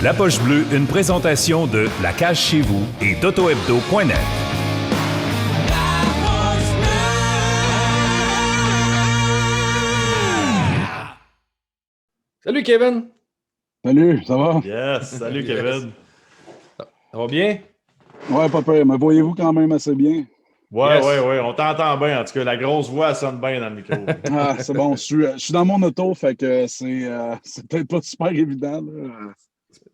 La Poche Bleue, une présentation de La Cage Chez Vous et d'AutoHebdo.net. Salut Kevin! Salut, ça va? Yes, salut Kevin. Ça va bien? Ouais, pas peur. Me voyez-vous quand même assez bien? Ouais, on t'entend bien. En tout cas, la grosse voix elle sonne bien dans le micro. Ah, c'est bon. Je suis dans mon auto, fait que c'est peut-être pas super évident, là.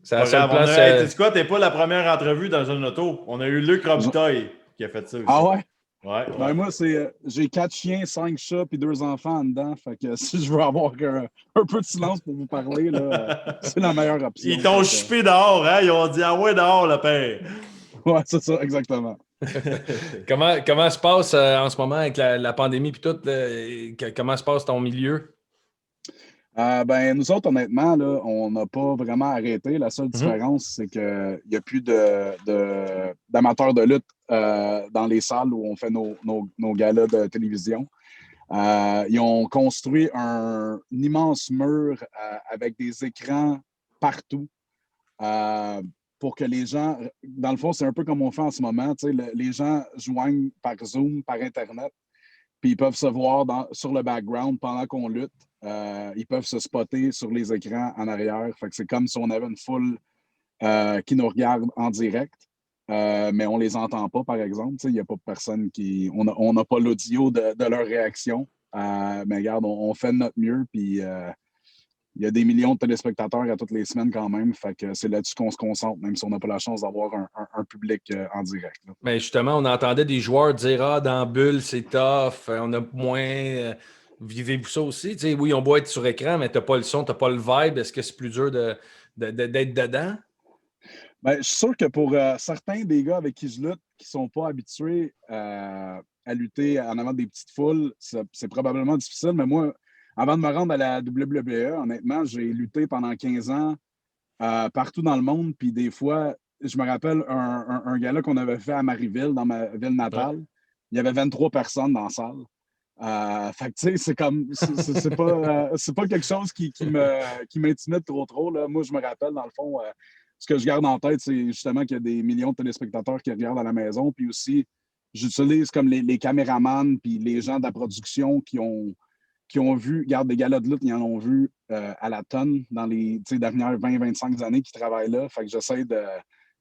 C'est la Pas seule grave. place. Hey, tu sais quoi, t'es pas la première entrevue dans une auto. On a eu Luc Robitaille qui a fait ça aussi. Ah ouais? Ouais. Ben moi, j'ai 4 chiens, 5 chats puis 2 enfants en dedans. Fait que si je veux avoir un peu de silence pour vous parler, là, c'est la meilleure option. Ils t'ont chipé dehors, hein? Ils ont dit ah ouais, dehors, le père. Ouais, c'est ça, exactement. Comment se passe en ce moment avec la pandémie et tout? Comment se passe ton milieu? Ben, nous autres, honnêtement, là, on n'a pas vraiment arrêté. La seule différence, c'est qu'il n'y a plus d'amateurs de lutte dans les salles où on fait nos galas de télévision. Ils ont construit un immense mur avec des écrans partout pour que les gens, dans le fond, c'est un peu comme on fait en ce moment, les gens joignent par Zoom, par Internet, puis ils peuvent se voir sur le background pendant qu'on lutte. Ils peuvent se spotter sur les écrans en arrière. Fait que c'est comme si on avait une foule qui nous regarde en direct, mais on ne les entend pas, par exemple. Il n'y a pas personne qui. On n'a pas l'audio de leur réaction. Mais regarde, on fait de notre mieux, puis il y a des millions de téléspectateurs à toutes les semaines quand même. Fait que c'est là-dessus qu'on se concentre, même si on n'a pas la chance d'avoir un public en direct. Là. Mais justement, on entendait des joueurs dire dans la bulle, c'est tough, on a moins. Vivez-vous ça aussi? T'sais, oui, on doit être sur écran, mais tu n'as pas le son, tu n'as pas le vibe. Est-ce que c'est plus dur d'être dedans? Ben, je suis sûr que pour certains des gars avec qui je lutte, qui ne sont pas habitués à lutter en avant des petites foules, c'est probablement difficile. Mais moi, avant de me rendre à la WWE, honnêtement, j'ai lutté pendant 15 ans partout dans le monde. Puis des fois, je me rappelle un gala qu'on avait fait à Marieville, dans ma ville natale. Il y avait 23 personnes dans la salle. Fait que, tu sais, c'est comme, c'est pas quelque chose qui m'intimide trop, là. Moi, je me rappelle, dans le fond, ce que je garde en tête, c'est justement qu'il y a des millions de téléspectateurs qui regardent à la maison. Puis aussi, j'utilise comme les caméramans puis les gens de la production qui ont vu, regarde, des galas de lutte, ils en ont vu à la tonne dans les dernières 20-25 années qu'ils travaillent là. Fait que j'essaie de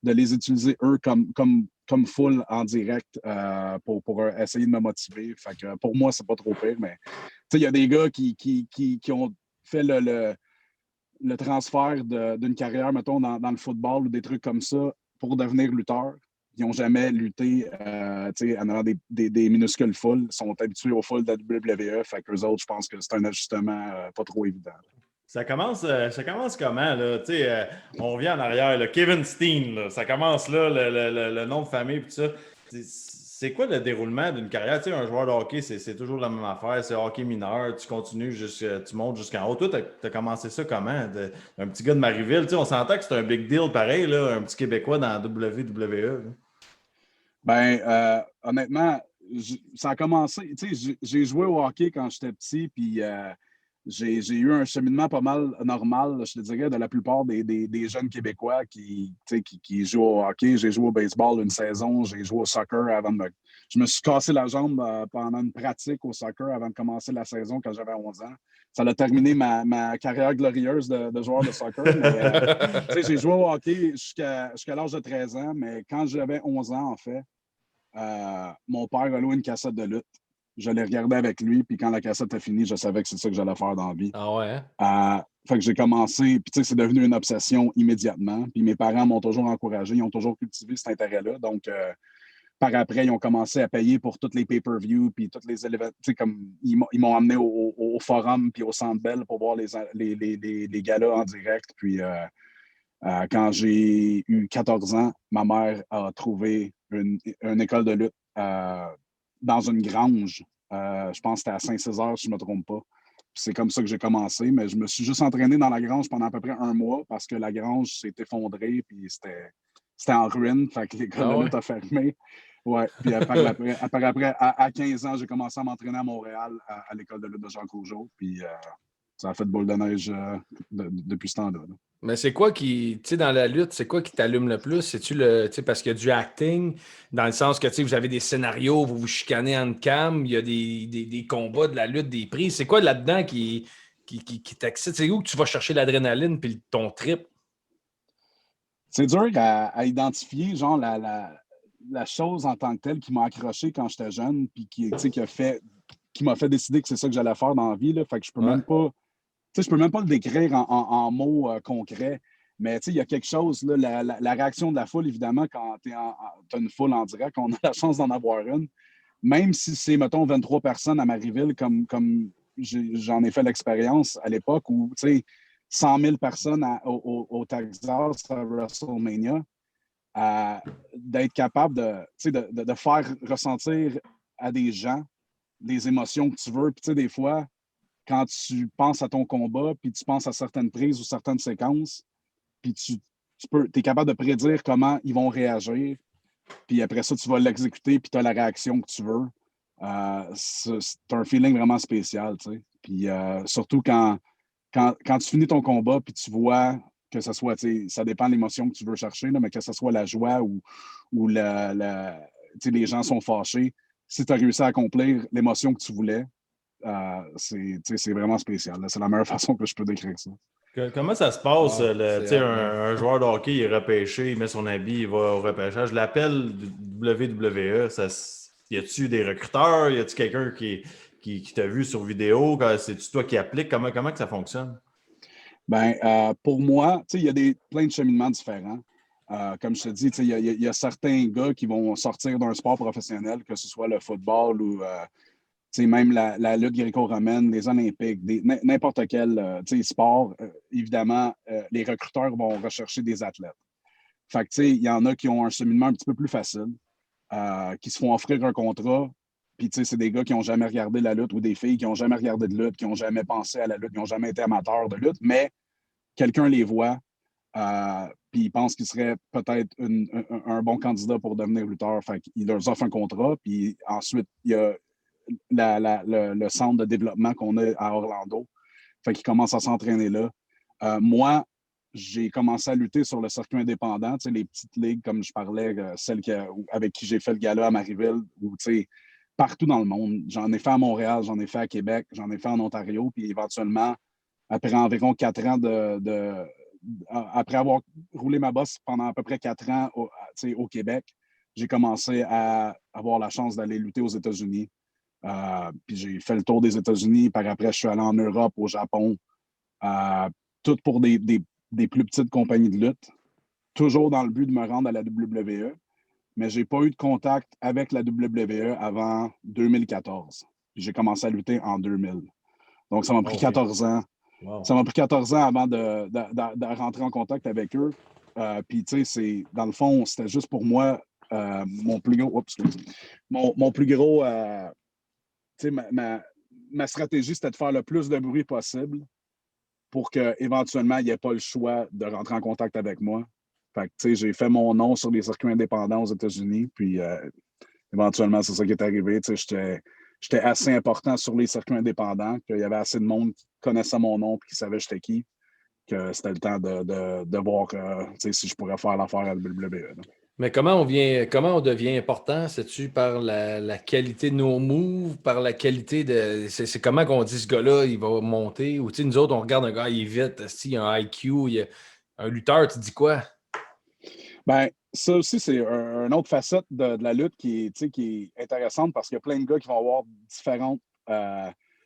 les utiliser, eux, comme foule en direct pour essayer de me motiver. Fait que pour moi, c'est pas trop pire, mais il y a des gars qui ont fait le transfert d'une carrière, mettons, dans le football ou des trucs comme ça pour devenir lutteur. Ils n'ont jamais lutté en avant des minuscules foules. Ils sont habitués aux foules de la WWE. Fait qu'eux autres, je pense que c'est un ajustement pas trop évident. Ça commence comment, là? On revient en arrière, là. Kevin Steen, là, ça commence là, le nom de famille, tout ça. C'est quoi le déroulement d'une carrière? Tu sais, un joueur de hockey, c'est toujours la même affaire. C'est hockey mineur, tu continues, tu montes jusqu'en haut. Toi, tu as commencé ça comment? Un petit gars de Marieville, tu sais, on s'entend que c'est un big deal pareil, là, un petit Québécois dans la WWE. Là. Ben, honnêtement, ça a commencé. Tu sais, j'ai joué au hockey quand j'étais petit, puis j'ai eu un cheminement pas mal normal, je te dirais, de la plupart des jeunes Québécois qui jouent au hockey. J'ai joué au baseball une saison, j'ai joué au soccer avant de me. Je me suis cassé la jambe pendant une pratique au soccer avant de commencer la saison quand j'avais 11 ans. Ça a terminé ma carrière glorieuse de joueur de soccer. Mais j'ai joué au hockey jusqu'à l'âge de 13 ans, mais quand j'avais 11 ans, en fait, mon père a loué une cassette de lutte. Je l'ai regardé avec lui, puis quand la cassette a fini, je savais que c'est ça que j'allais faire dans la vie. Ah ouais? Fait que j'ai commencé, puis tu sais, c'est devenu une obsession immédiatement. Puis mes parents m'ont toujours encouragé, ils ont toujours cultivé cet intérêt-là. Donc, par après, ils ont commencé à payer pour tous les pay-per-views, puis tous les éléments. Tu sais, comme ils m'ont amené au forum, puis au Centre Bell pour voir les galas en direct. Puis quand j'ai eu 14 ans, ma mère a trouvé une école de lutte dans une grange. Je pense que c'était à Saint-Césaire, si je ne me trompe pas. Puis c'est comme ça que j'ai commencé, mais je me suis juste entraîné dans la grange pendant à peu près un mois parce que la grange s'est effondrée, puis c'était en ruine, fait que l'école de lutte a fermé. Ouais, puis après, à 15 ans, j'ai commencé à m'entraîner à Montréal, à l'école de lutte de Jacques Rougeau, puis ça a fait de boule de neige depuis ce temps-là. Là. Mais c'est quoi qui, tu sais, dans la lutte, c'est quoi qui t'allume le plus? C'est-tu le, tu sais, parce qu'il y a du acting, dans le sens que, tu sais, vous avez des scénarios, vous vous chicanez en cam, il y a des combats, de la lutte, des prises. C'est quoi là-dedans qui t'excite? C'est où que tu vas chercher l'adrénaline puis ton trip? C'est dur à identifier, genre, la chose en tant que telle qui m'a accroché quand j'étais jeune, puis qui, tu sais, qui m'a fait décider que c'est ça que j'allais faire dans la vie, là. Fait que je peux Ouais. même pas, tu sais, je peux même pas le décrire en mots concrets. Mais tu sais, il y a quelque chose, là, la réaction de la foule, évidemment, quand tu as une foule en direct, on a la chance d'en avoir une. Même si c'est, mettons, 23 personnes à Marieville, comme j'en ai fait l'expérience à l'époque, où, tu sais, 100 000 personnes au Texas à WrestleMania, d'être capable de faire ressentir à des gens des émotions que tu veux. Puis, tu sais, des fois, quand tu penses à ton combat, puis tu penses à certaines prises ou certaines séquences, puis tu es capable de prédire comment ils vont réagir, puis après ça, tu vas l'exécuter, puis tu as la réaction que tu veux. C'est un feeling vraiment spécial, tu sais. Puis surtout quand tu finis ton combat, puis tu vois que ce soit, ça dépend de l'émotion que tu veux chercher, là, mais que ce soit la joie ou les gens sont fâchés, si tu as réussi à accomplir l'émotion que tu voulais, c'est vraiment spécial. C'est la meilleure façon que je peux décrire ça. Comment ça se passe? Ah, Tu c'est sais, hot, un joueur de hockey, il est repêché, il met son habit, il va au repêchage. L'appel WWE, y a-tu des recruteurs? Y a-tu quelqu'un qui t'a vu sur vidéo? C'est-tu toi qui appliques? Comment que ça fonctionne? Pour moi, il y a plein de cheminements différents. Comme je te dis, il y a certains gars qui vont sortir d'un sport professionnel, que ce soit le football ou même la lutte gréco-romaine, les Olympiques, n'importe quel sport. Évidemment, les recruteurs vont rechercher des athlètes. Fait que, il y en a qui ont un cheminement un petit peu plus facile, qui se font offrir un contrat. Puis, c'est des gars qui n'ont jamais regardé la lutte ou des filles qui n'ont jamais regardé de lutte, qui n'ont jamais pensé à la lutte, qui n'ont jamais été amateurs de lutte, mais quelqu'un les voit, puis ils pensent qu'ils seraient peut-être un bon candidat pour devenir lutteur. Fait qu'ils leur offrent un contrat, puis ensuite, il y a le centre de développement qu'on a à Orlando. Fait qu'ils commencent à s'entraîner là. Moi, j'ai commencé à lutter sur le circuit indépendant, les petites ligues, comme je parlais, celles avec qui j'ai fait le gala à Marieville, ou partout dans le monde. J'en ai fait à Montréal, j'en ai fait à Québec, j'en ai fait en Ontario, puis éventuellement, après environ 4 ans après avoir roulé ma bosse pendant à peu près 4 ans au Québec, j'ai commencé à avoir la chance d'aller lutter aux États-Unis. Puis j'ai fait le tour des États-Unis. Par après, je suis allé en Europe, au Japon, tout pour des plus petites compagnies de lutte, toujours dans le but de me rendre à la WWE. Mais je n'ai pas eu de contact avec la WWE avant 2014. J'ai commencé à lutter en 2000. Donc, ça m'a pris 14 ans. Wow. Ça m'a pris 14 ans avant de rentrer en contact avec eux. Puis, dans le fond, c'était juste pour moi mon plus gros. Mon plus gros. Ma stratégie, c'était de faire le plus de bruit possible pour qu'éventuellement, il n'y ait pas le choix de rentrer en contact avec moi. Fait que, j'ai fait mon nom sur les circuits indépendants aux États-Unis, puis éventuellement, c'est ça qui est arrivé. J'étais assez important sur les circuits indépendants, qu'il y avait assez de monde qui connaissait mon nom et qui savait j'étais qui, que c'était le temps de voir si je pourrais faire l'affaire à la WWE. Là. Mais comment on devient important? C'est-tu par la qualité de nos moves, par la qualité de. C'est comment qu'on dit ce gars-là, il va monter? Ou nous autres, on regarde un gars, il est vite, il y a un IQ, il y a un lutteur, tu dis quoi? Ça aussi, c'est une autre facette de la lutte qui est intéressante parce qu'il y a plein de gars qui vont avoir différentes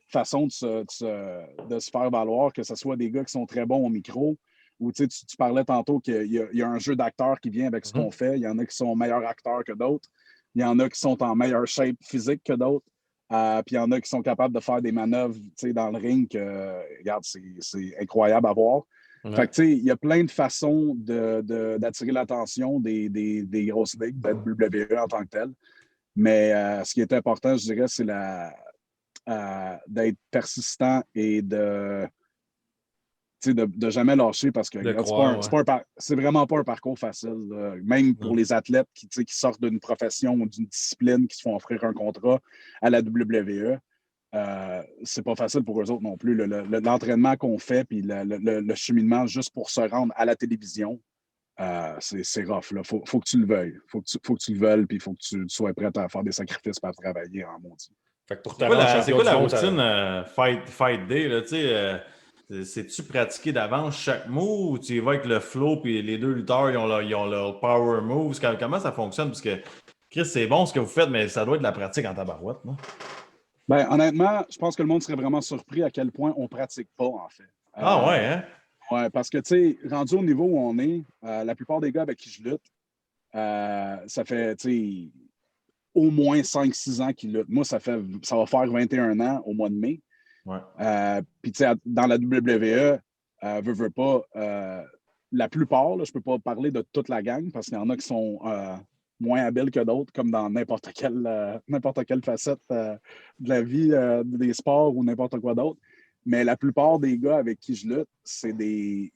façons de se faire valoir, que ce soit des gars qui sont très bons au micro, ou tu parlais tantôt qu'il y a un jeu d'acteurs qui vient avec ce qu'on fait. Il y en a qui sont meilleurs acteurs que d'autres. Il y en a qui sont en meilleure shape physique que d'autres. Puis il y en a qui sont capables de faire des manœuvres dans le ring que, regarde, c'est incroyable à voir. Ouais. Fait que, il y a plein de façons d'attirer l'attention des grosses ligues, de WWE en tant que telle. Mais ce qui est important, je dirais, c'est d'être persistant et de jamais lâcher parce que c'est vraiment pas un parcours facile. Même pour les athlètes qui sortent d'une profession ou d'une discipline qui se font offrir un contrat à la WWE, c'est pas facile pour eux autres non plus. L'entraînement qu'on fait, puis le cheminement juste pour se rendre à la télévision, c'est rough. Là. Faut que tu le veuilles. Faut que tu le veuilles, puis il faut que tu sois prêt à faire des sacrifices pour travailler en maudit. Fait que pour C'est quoi la routine fight day? Là, c'est-tu pratiqué d'avance chaque move ou tu y vas avec le flow puis les deux lutteurs ils ont leur power moves? Comment ça fonctionne? Parce que Chris, c'est bon ce que vous faites, mais ça doit être de la pratique en tabarouette, non? Ben, honnêtement, je pense que le monde serait vraiment surpris à quel point on pratique pas, en fait. Ah ouais, hein? Ouais, parce que, tu sais, rendu au niveau où on est, la plupart des gars avec qui je lutte, ça fait, tu sais, au moins 5-6 ans qu'ils luttent. Moi, ça va faire 21 ans au mois de mai. Ouais. Puis, tu sais, dans la WWE, veux pas, la plupart, là, je peux pas parler de toute la gang parce qu'il y en a qui sont moins habiles que d'autres, comme dans n'importe quelle facette de la vie, des sports ou n'importe quoi d'autre. Mais la plupart des gars avec qui je lutte, c'est des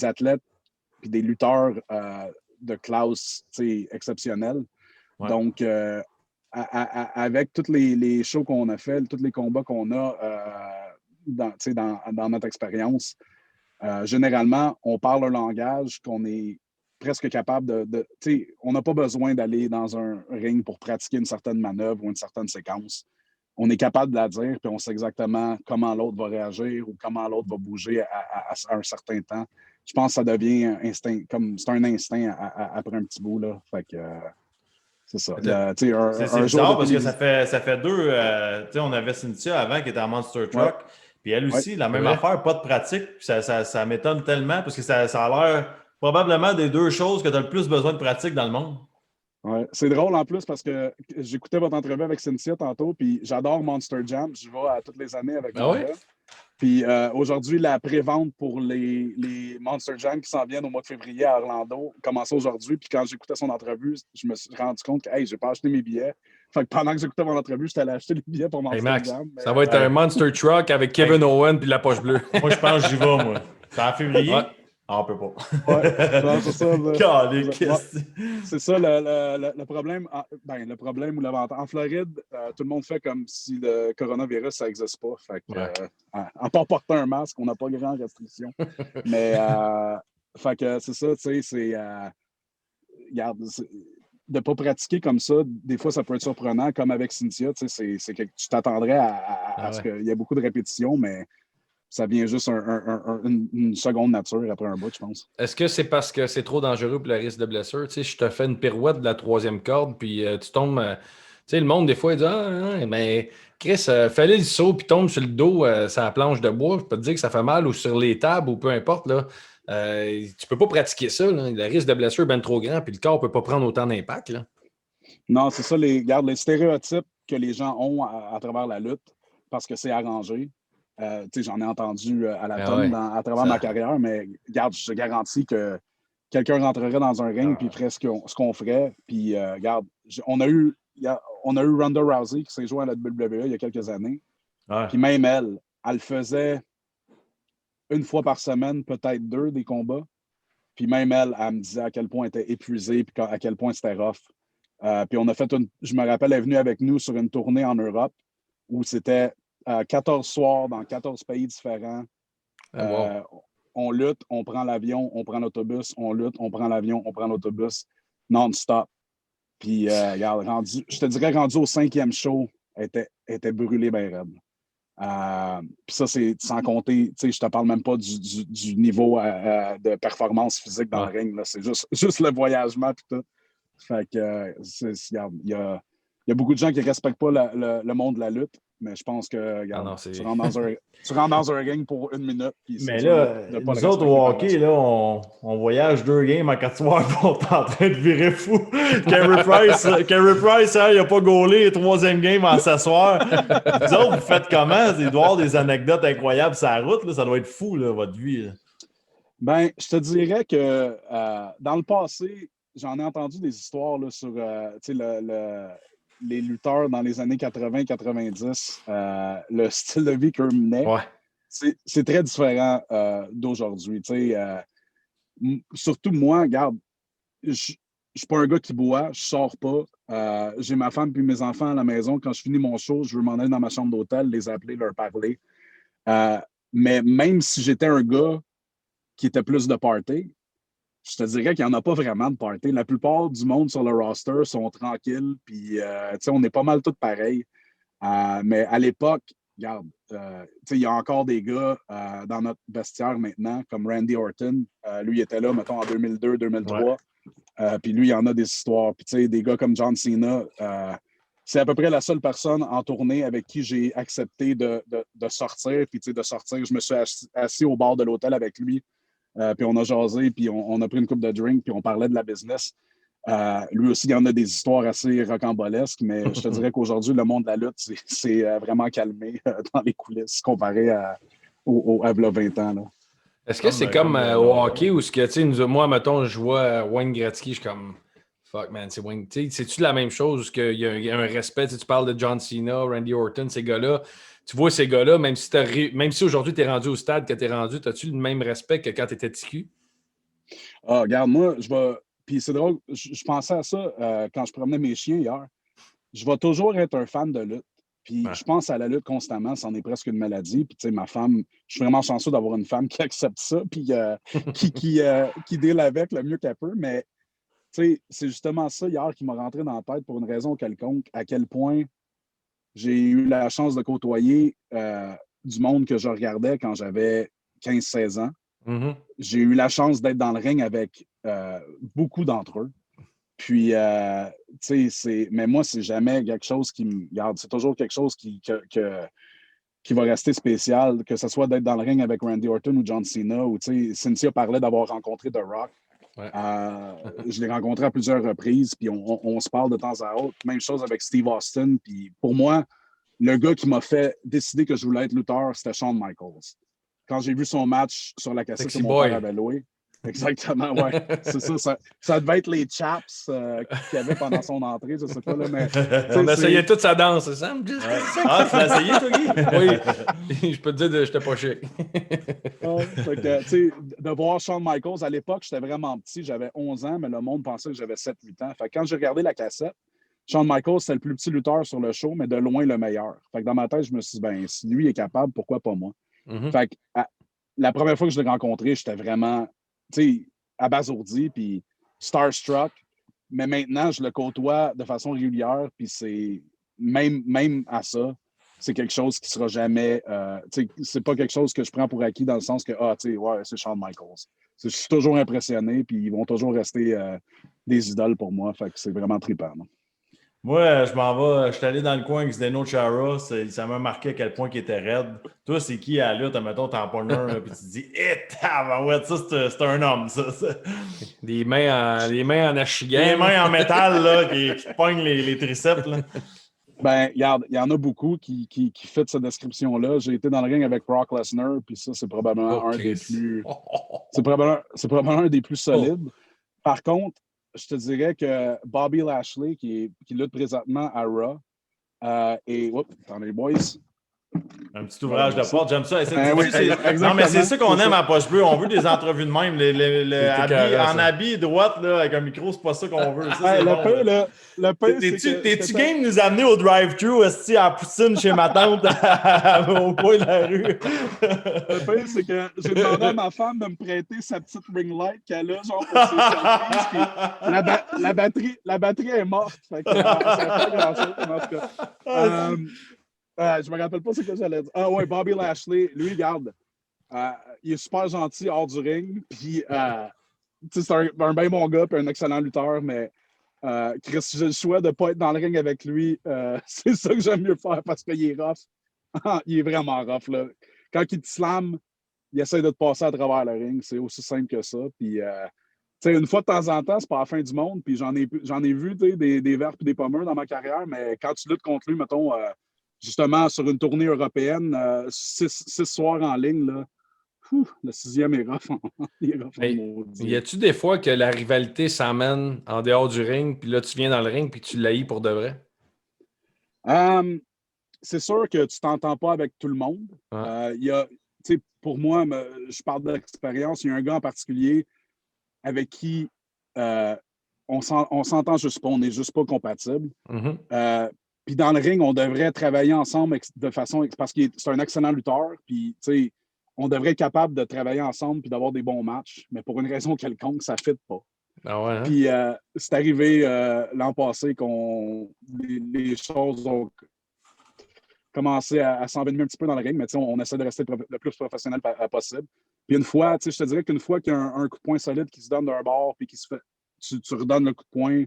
athlètes puis des lutteurs de classe exceptionnelle. Ouais. Donc, avec tous les shows qu'on a fait, tous les combats qu'on a dans notre expérience, généralement, on parle un langage qu'on est presque capable de on n'a pas besoin d'aller dans un ring pour pratiquer une certaine manœuvre ou une certaine séquence. On est capable de la dire, puis on sait exactement comment l'autre va réagir ou comment l'autre va bouger à un certain temps. Je pense que ça devient un instinct après un petit bout, là. Fait que c'est ça. C'est bizarre parce que ça fait deux... on avait Cynthia avant qui était en Monster Truck. Ouais. Puis elle aussi, la même affaire, pas de pratique. Ça m'étonne tellement parce que ça a l'air probablement des deux choses que tu as le plus besoin de pratique dans le monde. Ouais. C'est drôle en plus parce que j'écoutais votre entrevue avec Cynthia tantôt, puis j'adore Monster Jam. J'y vais toutes les années avec mon gars. Puis aujourd'hui, la pré-vente pour les Monster Jam qui s'en viennent au mois de février à Orlando commençait aujourd'hui. Puis quand j'écoutais son entrevue, je me suis rendu compte que hey, j'ai pas acheté mes billets. Fait que pendant que j'écoutais mon entrevue, j'étais allé acheter les billets pour Monster Jam. Mais, ça va être un Monster Truck avec Kevin Owen puis la poche bleue. Moi, je pense que j'y vais, moi. C'est en février. Ouais. Ah, on peut pas. Ouais, c'est ça. C'est ça le problème. Le problème ou l'avantage. En Floride, tout le monde fait comme si le coronavirus, ça n'existe pas. Fait que, à part porter un masque, on n'a pas grand restriction. Mais fait que c'est ça, tu sais, c'est. Regarde, de ne pas pratiquer comme ça, des fois, ça peut être surprenant, comme avec Cynthia. Tu sais, c'est que tu t'attendrais à ce qu'il y ait beaucoup de répétitions, mais. Ça vient juste une seconde nature après un bout, je pense. Est-ce que c'est parce que c'est trop dangereux pour le risque de blessure? Tu sais, je te fais une pirouette de la 3e corde, puis tu tombes... tu sais, le monde, des fois, il dit « Ah, mais Chris, fallait le saut, puis tombe sur le dos, sur la planche de bois. Je peux te dire que ça fait mal, ou sur les tables, ou peu importe. Là. Tu peux pas pratiquer ça. Là. Le risque de blessure est bien trop grand, puis le corps peut pas prendre autant d'impact. Là. Non, c'est ça, les stéréotypes que les gens ont à travers la lutte, parce que c'est arrangé. J'en ai entendu à la tonne à travers ma carrière, mais regarde, je te garantis que quelqu'un rentrerait dans un ring puis ferait ce qu'on ferait. Puis regarde, on a eu Ronda Rousey qui s'est jouée à la WWE il y a quelques années. Puis même elle le faisait une fois par semaine, peut-être 2 des combats. Puis même elle me disait à quel point elle était épuisée puis à quel point c'était rough. Puis on a fait je me rappelle, elle est venue avec nous sur une tournée en Europe où c'était 14 soirs dans 14 pays différents. On lutte, on prend l'avion, on prend l'autobus, on lutte, on prend l'avion, on prend l'autobus, non-stop. Puis, regarde, je te dirais, rendu au 5e show, elle était brûlée bien raide. Puis ça, c'est sans compter, je te parle même pas du niveau de performance physique dans le ring. Là. C'est juste le voyagement puis tout. Fait que, regarde, il y a beaucoup de gens qui ne respectent pas le monde de la lutte. Mais je pense que regarde, tu rentres dans un ring pour 1 minute. Mais là, nous autres au hockey, là, on voyage 2 games en 4 soirs et on est en train de virer fou. Carey Price, il n'a pas gaulé le 3e game en s'asseoir. Vous autres, vous faites comment? Il doit y avoir des anecdotes incroyables sur la route. Là, ça doit être fou, là, votre vie. Là. Ben, je te dirais que dans le passé, j'en ai entendu des histoires là, sur les lutteurs dans les années 80-90, le style de vie qu'eux menaient, c'est très différent d'aujourd'hui. Surtout moi, regarde, je suis pas un gars qui boit, je sors pas. J'ai ma femme puis mes enfants à la maison. Quand je finis mon show, je veux m'en aller dans ma chambre d'hôtel, les appeler, leur parler. Euh, mais même si j'étais un gars qui était plus de party, je te dirais qu'il n'y en a pas vraiment de party. La plupart du monde sur le roster sont tranquilles, puis on est pas mal tous pareils. Mais à l'époque, regarde, il y a encore des gars dans notre vestiaire maintenant, comme Randy Orton. Lui, il était là, mettons, en 2002-2003. Puis lui, il y en a des histoires. Puis des gars comme John Cena, c'est à peu près la seule personne en tournée avec qui j'ai accepté de sortir. Puis de sortir, je me suis assis au bord de l'hôtel avec lui. Puis on a jasé, puis on a pris une coupe de drink, puis on parlait de la business. Lui aussi, il y en a des histoires assez rocambolesques, mais je te dirais qu'aujourd'hui, le monde de la lutte, c'est vraiment calmé dans les coulisses comparé à 20 ans. Là. Est-ce que c'est comme au hockey où moi, mettons, je vois Wayne Gretzky, je suis comme fuck man, c'est Wayne. C'est-tu la même chose qu'il y a un respect? Tu parles de John Cena, Randy Orton, ces gars-là. Tu vois ces gars-là, même si aujourd'hui tu es rendu au stade que tu es rendu, as-tu le même respect que quand tu étais TQ? Regarde, moi, je vais. Puis c'est drôle, je pensais à ça quand je promenais mes chiens hier. Je vais toujours être un fan de lutte. Puis je pense à la lutte constamment, c'en est presque une maladie. Puis ma femme, je suis vraiment chanceux d'avoir une femme qui accepte ça, puis qui deal avec le mieux qu'elle peut. Mais c'est justement ça hier qui m'a rentré dans la tête pour une raison quelconque, à quel point j'ai eu la chance de côtoyer du monde que je regardais quand j'avais 15-16 ans. Mm-hmm. J'ai eu la chance d'être dans le ring avec beaucoup d'entre eux. Puis, mais moi, c'est jamais quelque chose qui me garde. C'est toujours quelque chose qui va rester spécial, que ce soit d'être dans le ring avec Randy Orton ou John Cena, ou Cynthia parlait d'avoir rencontré The Rock. Ouais. Je l'ai rencontré à plusieurs reprises, puis on se parle de temps à autre. Même chose avec Steve Austin. Puis pour moi, le gars qui m'a fait décider que je voulais être lutteur, c'était Shawn Michaels. Quand j'ai vu son match sur la cassette que mon père avait loué. Exactement, ouais. C'est ça. Ça devait être les chaps qu'il y avait pendant son entrée, je sais pas. Là, mais, on essayait toute sa danse, c'est ça? Ah, tu l'as essayé, toi, Guy? Oui. Je peux te dire que j'étais pas chic. De voir Shawn Michaels, à l'époque, j'étais vraiment petit, j'avais 11 ans, mais le monde pensait que j'avais 7-8 ans. Fait que quand j'ai regardé la cassette, Shawn Michaels, c'était le plus petit lutteur sur le show, mais de loin le meilleur. Fait que dans ma tête, je me suis dit, si lui est capable, pourquoi pas moi? Mm-hmm. Fait que la première fois que je l'ai rencontré, j'étais vraiment abasourdi, puis starstruck. Mais maintenant, je le côtoie de façon régulière, puis c'est même à ça, c'est quelque chose qui sera jamais. C'est pas quelque chose que je prends pour acquis dans le sens que c'est Shawn Michaels. Je suis toujours impressionné, puis ils vont toujours rester des idoles pour moi. Fait que c'est vraiment trippant. Non? Moi, je suis allé dans le coin avec Zdeno Chara, ça m'a marqué à quel point il était raide. Toi, c'est qui à la lutte, mettons, t'en pognes un, puis tu te dis, tabarouette, ça, c'est un homme, ça. Des mains en achigan. Des mains en métal, là, qui te pognent les triceps, là. Ben, regarde, il y en a beaucoup qui fit cette description-là. J'ai été dans le ring avec Brock Lesnar, puis ça, c'est probablement un des plus. C'est probablement un des plus solides. Par contre, je te dirais que Bobby Lashley, qui lutte présentement à Raw, attendez, boys. Un petit ouvrage de porte, j'aime ça. Non, mais c'est ça qu'on aime à Poche Bleue. On veut des entrevues de même. En habit droite, là, avec un micro, c'est pas ça qu'on veut. Ça, le pain, t'es-tu game de nous amener au drive-thru, à Poutine chez ma tante au coin de la rue? Le pain, c'est que j'ai demandé à ma femme de me prêter sa petite ring light qu'elle a, genre, pour ses selfies. La batterie est morte. Fait que, ça fait pas grand-chose, en tout cas. Je me rappelle pas ce que j'allais dire. Ah ouais, Bobby Lashley, lui, regarde, il est super gentil hors du ring, puis c'est un bien bon gars, puis un excellent lutteur, mais Chris, j'ai le choix de ne pas être dans le ring avec lui. C'est ça que j'aime mieux faire parce qu'il est rough. Il est vraiment rough, là. Quand il te slam, il essaie de te passer à travers le ring. C'est aussi simple que ça. Puis, une fois de temps en temps, c'est pas la fin du monde. Puis j'en ai vu des verts et des pommeurs dans ma carrière, mais quand tu luttes contre lui, mettons, justement, sur une tournée européenne, 6 soirs en ligne, là, le 6e est rough. Y a-tu des fois que la rivalité s'emmène en dehors du ring, puis là, tu viens dans le ring, puis tu l'haïs pour de vrai? C'est sûr que tu t'entends pas avec tout le monde. Pour moi, je parle d'expérience. Il y a un gars en particulier avec qui on s'entend juste pas, on n'est juste pas compatibles. Mm-hmm. Puis dans le ring, on devrait travailler ensemble de façon. Parce que c'est un excellent lutteur. Puis, tu sais, on devrait être capable de travailler ensemble puis d'avoir des bons matchs. Mais pour une raison quelconque, ça ne fit pas. Ah ouais, hein? Puis, c'est arrivé l'an passé les choses ont commencé à s'envenimer un petit peu dans le ring. Mais, tu sais, on essaie de rester le plus professionnel possible. Puis, une fois, tu sais, je te dirais qu'une fois qu'il y a un coup de poing solide qui se donne d'un bord puis qui se fait. Tu redonnes le coup de poing.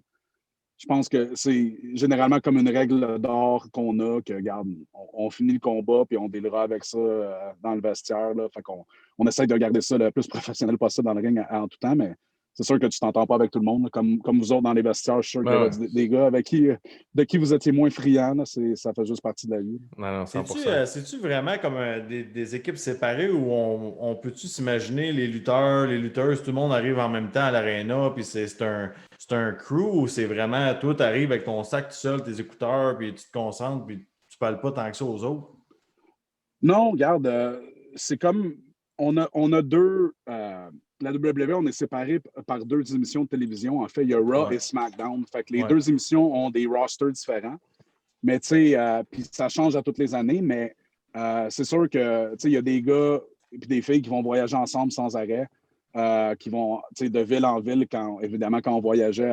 Je pense que c'est généralement comme une règle d'or qu'on a, que, regarde, on finit le combat puis on délira avec ça dans le vestiaire. Là. Fait qu'on essaie de garder ça le plus professionnel possible dans le ring en tout temps, mais c'est sûr que tu t'entends pas avec tout le monde. Là. Comme vous autres dans les vestiaires, je suis sûr qu'il y avait des gars de qui vous étiez moins friands. Là. Ça fait juste partie de la vie. Non, 100%. C'est-tu vraiment comme des équipes séparées où on peut-tu s'imaginer les lutteurs, les lutteuses, tout le monde arrive en même temps à l'aréna, puis c'est un crew ou c'est vraiment toi, tu arrives avec ton sac tout seul, tes écouteurs, puis tu te concentres, puis tu parles pas tant que ça aux autres? Non, regarde, c'est comme on a deux. La WWE, on est séparés par deux émissions de télévision. En fait, il y a Raw et SmackDown. Fait que les deux émissions ont des rosters différents. Mais tu sais, puis ça change à toutes les années, mais c'est sûr que tu sais, il y a des gars et des filles qui vont voyager ensemble sans arrêt, qui vont de ville en ville, évidemment, quand on voyageait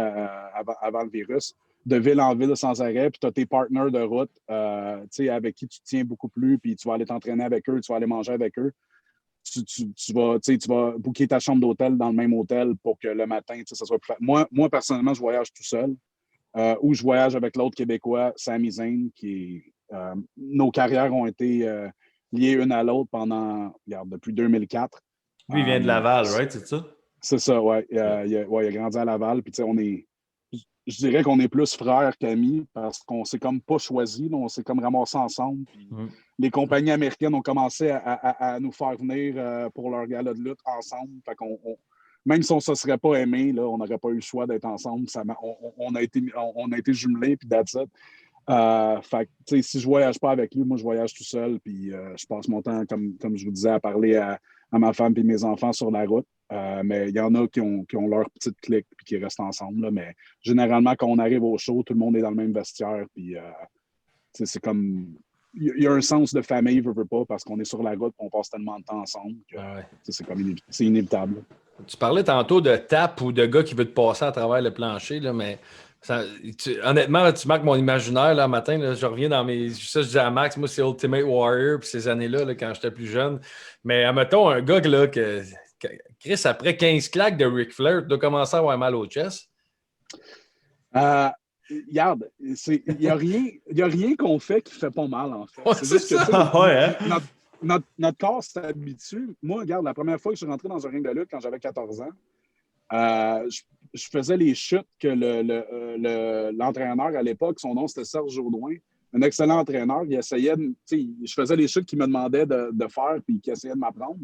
avant le virus, de ville en ville sans arrêt, puis tu as tes partenaires de route avec qui tu te tiens beaucoup plus, puis tu vas aller t'entraîner avec eux, tu vas aller manger avec eux. Tu vas booker ta chambre d'hôtel dans le même hôtel pour que le matin, ça soit plus facile. Moi, personnellement, je voyage tout seul. Ou je voyage avec l'autre Québécois, Sami Zayn, nos carrières ont été liées une à l'autre depuis 2004. Lui, il vient de Laval, right? C'est ça? C'est ça, oui. Il a grandi à Laval. Puis, je dirais qu'on est plus frères qu'amis parce qu'on s'est comme pas choisi. On s'est comme ramassés ensemble. Puis les compagnies américaines ont commencé à nous faire venir pour leur gala de lutte ensemble. Fait qu'on même si on ne se serait pas aimé, là, on n'aurait pas eu le choix d'être ensemble. On a été jumelés, puis that's it. Fait que, si je ne voyage pas avec lui, moi, je voyage tout seul, puis je passe mon temps, comme je vous disais, à parler à ma femme et mes enfants sur la route. Mais il y en a qui ont leur petite clique puis qui restent ensemble. Là. Mais généralement, quand on arrive au show, tout le monde est dans le même vestiaire. Puis c'est comme. Il y a un sens de famille, veut pas, parce qu'on est sur la route et on passe tellement de temps ensemble que c'est inévitable. Tu parlais tantôt de tape ou de gars qui veut te passer à travers le plancher, là, mais honnêtement, là, tu marques mon imaginaire là, matin. Là, je reviens dans mes. Ça, je dis à Max, moi, c'est Ultimate Warrior, puis ces années-là, là, quand j'étais plus jeune. Mais admettons, un gars là, Chris, après 15 claques de Ric Flair, tu dois commencer à avoir mal au chest. Regarde, il n'y a rien qu'on fait qui ne fait pas mal, en fait. Ouais, c'est juste ça. Que notre corps s'habitue. Moi, regarde, la première fois que je suis rentré dans un ring de lutte quand j'avais 14 ans, je faisais les chutes que l'entraîneur à l'époque, son nom c'était Serge Jourdouin, un excellent entraîneur, il essayait je faisais les chutes qu'il me demandait de faire puis qu'il essayait de m'apprendre.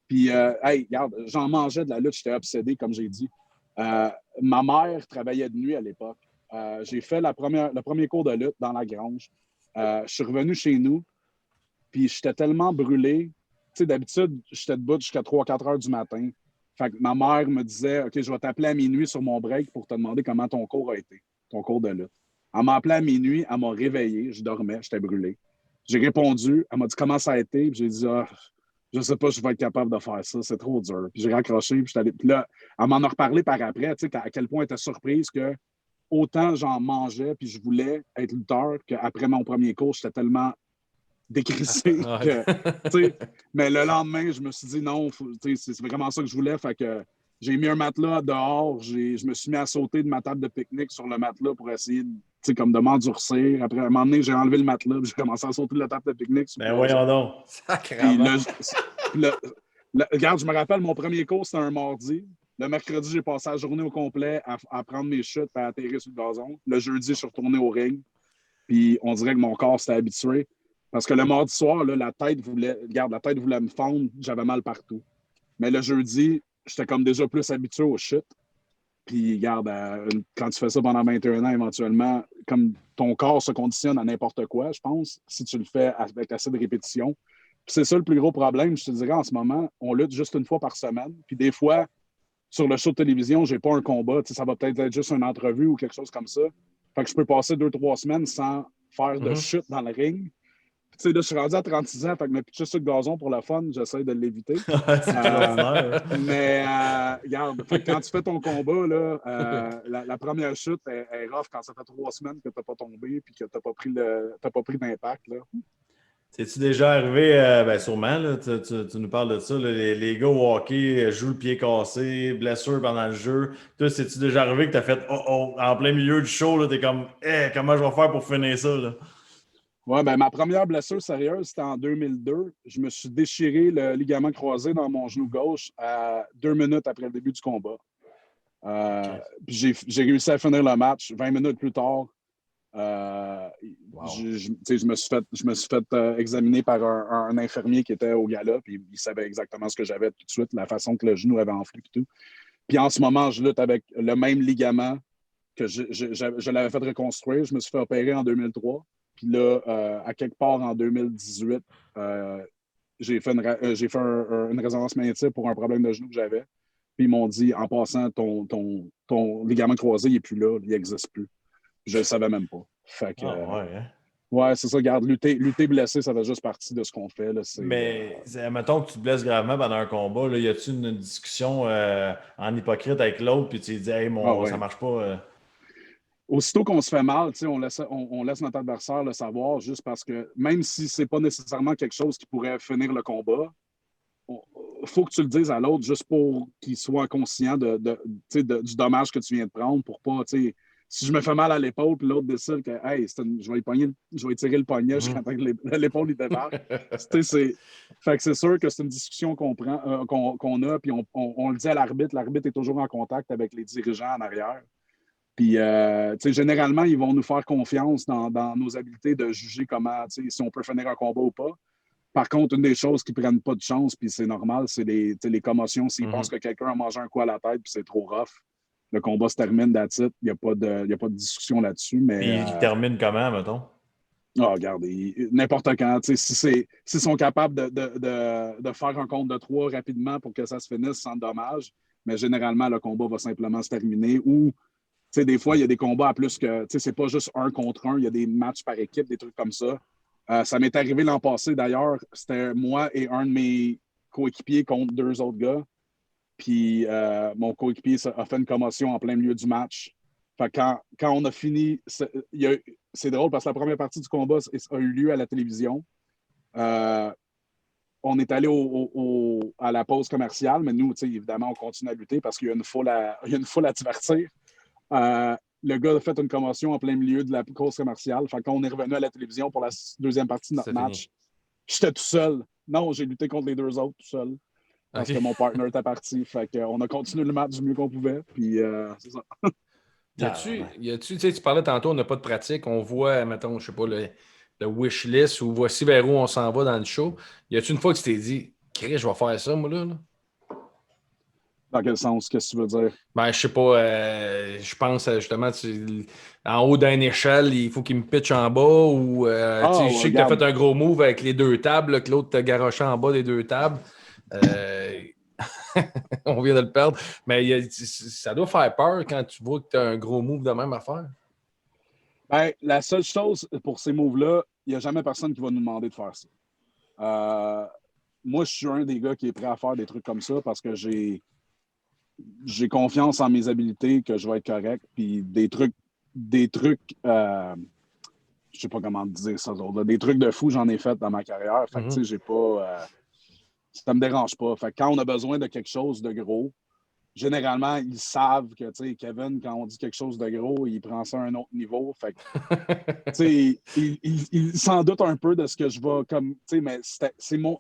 Puis, regarde, j'en mangeais de la lutte, j'étais obsédé, comme j'ai dit. Ma mère travaillait de nuit à l'époque. J'ai fait le premier cours de lutte dans la grange. Je suis revenu chez nous, puis j'étais tellement brûlé. Tu sais, d'habitude, j'étais debout jusqu'à 3-4 heures du matin. Fait que ma mère me disait, OK, je vais t'appeler à minuit sur mon break pour te demander comment ton cours a été, ton cours de lutte. Elle m'a appelé à minuit, elle m'a réveillé, je dormais, j'étais brûlé. J'ai répondu, elle m'a dit comment ça a été, puis j'ai dit, je sais pas si je vais être capable de faire ça, c'est trop dur. Puis j'ai raccroché, puis j'étais allé. Puis là, elle m'en a reparlé par après, tu sais, à quel point elle était surprise que autant j'en mangeais, puis je voulais être lutteur, qu'après mon premier cours, j'étais tellement décrissé que, mais le lendemain, je me suis dit non, c'est vraiment ça que je voulais. Fait que j'ai mis un matelas dehors, je me suis mis à sauter de ma table de pique-nique sur le matelas pour essayer comme de m'endurcir. Après, à un moment donné, j'ai enlevé le matelas, j'ai commencé à sauter de la table de pique-nique. Ben voyons donc. Regarde, je me rappelle, mon premier cours, c'était un mardi. Le mercredi, j'ai passé la journée au complet à prendre mes chutes et à atterrir sur le gazon. Le jeudi, je suis retourné au ring. Puis on dirait que mon corps s'était habitué. Parce que le mardi soir, là, la tête voulait me fendre, j'avais mal partout. Mais le jeudi, j'étais comme déjà plus habitué au shit. Puis, regarde, quand tu fais ça pendant 21 ans, éventuellement, comme ton corps se conditionne à n'importe quoi, je pense, si tu le fais avec assez de répétition. Puis c'est ça le plus gros problème, je te dirais, en ce moment. On lutte juste une fois par semaine. Puis des fois, sur le show de télévision, j'ai pas un combat. Ça va peut-être être juste une entrevue ou quelque chose comme ça. Fait que je peux passer 2-3 semaines sans faire de chute dans le ring. Là, je suis rendu à 36 ans, fait que me pitcher sur le gazon pour le fun, j'essaie de l'éviter. C'est extraordinaire. Mais regarde, fait que quand tu fais ton combat, là, la première chute est rough quand ça fait 3 semaines que tu n'as pas tombé et que tu n'as pas pris d'impact. Là. C'est-tu déjà arrivé, sûrement, là, tu nous parles de ça, là, les gars au hockey jouent le pied cassé, blessure pendant le jeu. Toi, c'est-tu déjà arrivé que tu as fait en plein milieu du show, tu es comme comment je vais faire pour finir ça? Là? Ouais, ben ma première blessure sérieuse, c'était en 2002. Je me suis déchiré le ligament croisé dans mon genou gauche à 2 minutes après le début du combat. Puis j'ai réussi à finir le match 20 minutes plus tard. Je me suis fait examiner par un infirmier qui était au gala, puis il savait exactement ce que j'avais tout de suite, la façon que le genou avait enflé et tout. Puis en ce moment, je lutte avec le même ligament que je l'avais fait reconstruire. Je me suis fait opérer en 2003. Puis là, à quelque part en 2018, j'ai fait une résonance magnétique pour un problème de genou que j'avais. Puis ils m'ont dit, en passant, ton ligament croisé, il n'est plus là, il n'existe plus. Je ne le savais même pas. Fait que, ouais, c'est ça. Regarde, lutter blessé, ça fait juste partie de ce qu'on fait. Là, mais mettons que tu te blesses gravement pendant un combat, là, y a-tu une discussion en hypocrite avec l'autre, puis tu te dis, hey, ça marche pas. Aussitôt qu'on se fait mal, on laisse notre adversaire le savoir, juste parce que même si c'est pas nécessairement quelque chose qui pourrait finir le combat, il faut que tu le dises à l'autre juste pour qu'il soit conscient du dommage que tu viens de prendre pour pas, si je me fais mal à l'épaule puis l'autre décide que hey, je vais tirer le poignet jusqu'à temps que l'épaule il débarque. Fait que c'est sûr que c'est une discussion qu'on a, puis on le dit à l'arbitre. L'arbitre est toujours en contact avec les dirigeants en arrière. Puis, généralement, ils vont nous faire confiance dans nos habiletés de juger si on peut finir un combat ou pas. Par contre, une des choses qui ne prennent pas de chance, puis c'est normal, c'est les commotions. S'ils pensent que quelqu'un a mangé un coup à la tête, puis c'est trop rough, le combat se termine, that's it. Il n'y a pas de discussion là-dessus. Mais, il termine comment, mettons? Regarde, n'importe quand. S'ils sont capables de faire un compte de 3 rapidement pour que ça se finisse sans dommage, mais généralement, le combat va simplement se terminer ou des fois, il y a des combats à plus que. C'est pas juste 1 contre 1, il y a des matchs par équipe, des trucs comme ça. Ça m'est arrivé l'an passé, d'ailleurs. C'était moi et un de mes coéquipiers contre 2 autres gars. Puis mon coéquipier a fait une commotion en plein milieu du match. Fait quand on a fini, c'est drôle parce que la première partie du combat a eu lieu à la télévision. On est allé à la pause commerciale, mais nous, évidemment, on continue à lutter parce qu'il y a une foule à divertir. Le gars a fait une commotion en plein milieu de la course commerciale. Fait quand on est revenu à la télévision pour la deuxième partie de notre match, j'étais tout seul. Non, j'ai lutté contre les 2 autres tout seul. Parce que mon partner était parti. Fait qu'on a continué le match du mieux qu'on pouvait. Puis c'est ça. Tu parlais tantôt, on n'a pas de pratique. On voit, mettons, je sais pas, le wish list ou voici vers où on s'en va dans le show. Y a-tu une fois que tu t'es dit, Chris, je vais faire ça, moi, là? Dans quel sens? Qu'est-ce que tu veux dire? Ben, je sais pas. Je pense justement, en haut d'une échelle, il faut qu'il me pitche en bas ou je sais que tu as fait un gros move avec les 2 tables, là, que l'autre t'a garoché en bas des 2 tables. On vient de le perdre. Mais ça doit faire peur quand tu vois que tu as un gros move de même affaire. Ben, la seule chose pour ces moves-là, il n'y a jamais personne qui va nous demander de faire ça. Moi, je suis un des gars qui est prêt à faire des trucs comme ça parce que j'ai confiance en mes habiletés que je vais être correct. Puis des trucs je sais pas comment dire ça, des trucs de fou, j'en ai fait dans ma carrière. Fait que, j'ai pas... ça me dérange pas. Fait que quand on a besoin de quelque chose de gros, généralement, ils savent que, Kevin, quand on dit quelque chose de gros, il prend ça à un autre niveau. Fait que, il s'en doute un peu de ce que je vais comme... Mais c'est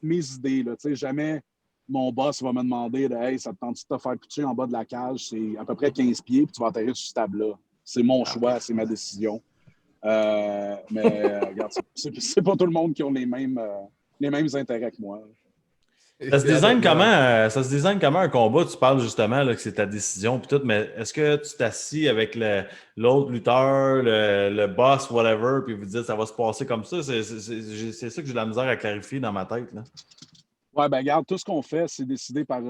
mes idées, là. Jamais... Mon boss va me demander hey, ça te tente de te faire pitcher en bas de la cage, c'est à peu près 15 pieds, puis tu vas atterrir sur cette table-là. C'est mon choix, c'est ma décision. Mais regarde, c'est pas tout le monde qui ont les mêmes intérêts que moi. Ça se design comment un combat? Tu parles justement là, que c'est ta décision puis tout, mais est-ce que tu t'assis avec l'autre lutteur, le boss, whatever, puis vous dites ça va se passer comme ça? C'est ça que j'ai de la misère à clarifier dans ma tête. Là. Ouais, ben regarde, tout ce qu'on fait, c'est décidé par...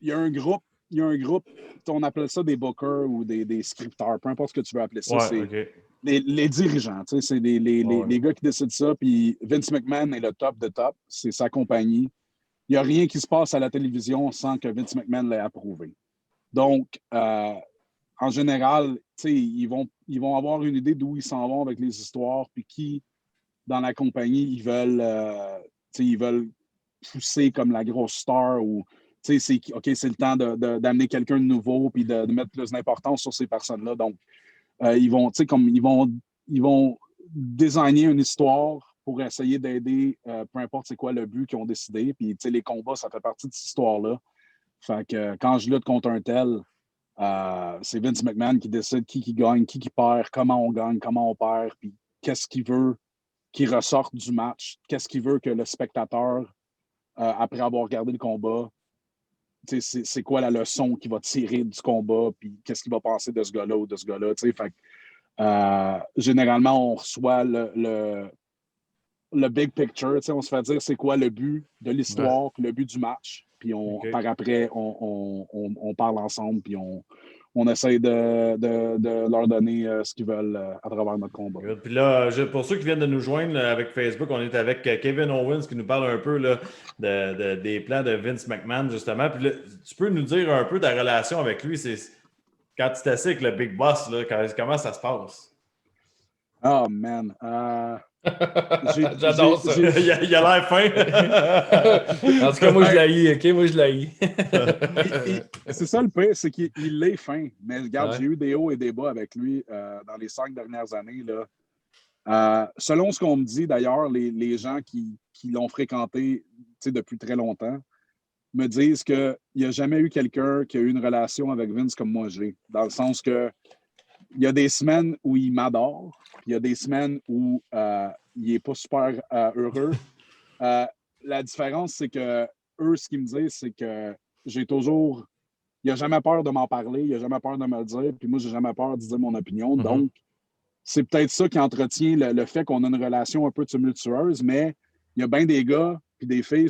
Il y a y a un groupe, on appelle ça des bookers ou des scripteurs, peu importe ce que tu veux appeler ça. Ouais, C'est OK. les dirigeants, c'est les gars qui décident ça. Puis Vince McMahon est le top de top, c'est sa compagnie. Il n'y a rien qui se passe à la télévision sans que Vince McMahon l'ait approuvé. Donc, en général, ils vont avoir une idée d'où ils s'en vont avec les histoires, puis qui, dans la compagnie, ils veulent pousser comme la grosse star ou c'est le temps d'amener quelqu'un de nouveau puis de mettre plus d'importance sur ces personnes-là. Donc, ils vont designer une histoire pour essayer d'aider, peu importe c'est quoi le but qu'ils ont décidé. Puis, les combats, ça fait partie de cette histoire-là. Fait que quand je lutte contre un tel, c'est Vince McMahon qui décide qui gagne, qui perd, comment on gagne, comment on perd, puis qu'est-ce qu'il veut qui ressorte du match, qu'est-ce qu'il veut que le spectateur, après avoir regardé le combat, c'est quoi la leçon qu'il va tirer du combat, puis qu'est-ce qu'il va penser de ce gars-là ou de ce gars-là. Fait que, généralement, on reçoit le big picture, on se fait dire c'est quoi le but de l'histoire, le but du match, puis par après, on parle ensemble, puis on essaie de leur donner ce qu'ils veulent à travers notre combat. Puis là, pour ceux qui viennent de nous joindre là, avec Facebook, on est avec Kevin Owens qui nous parle un peu là, des plans de Vince McMahon, justement. Puis là, tu peux nous dire un peu ta relation avec lui? Quand tu t'assieds avec le Big Boss, là, comment ça se passe? Oh, man. J'adore ça. Il a l'air fin. En tout cas, moi, je l'haïs, OK? Moi, je l'haïs. C'est ça le pire, c'est qu'il est fin. Mais regarde, Ouais. j'ai eu des hauts et des bas avec lui dans les 5 dernières années. Là. Selon ce qu'on me dit, d'ailleurs, les gens qui l'ont fréquenté depuis très longtemps me disent qu'il n'y a jamais eu quelqu'un qui a eu une relation avec Vince comme moi j'ai. Dans le sens que il y a des semaines où il m'adore, puis il y a des semaines où il n'est pas super heureux. La différence, c'est que eux, ce qu'ils me disent, c'est que j'ai toujours. Il n'a jamais peur de m'en parler, il n'a jamais peur de me le dire, puis moi, j'ai jamais peur de dire mon opinion. Mm-hmm. Donc, c'est peut-être ça qui entretient le fait qu'on a une relation un peu tumultueuse, mais il y a bien des gars puis des filles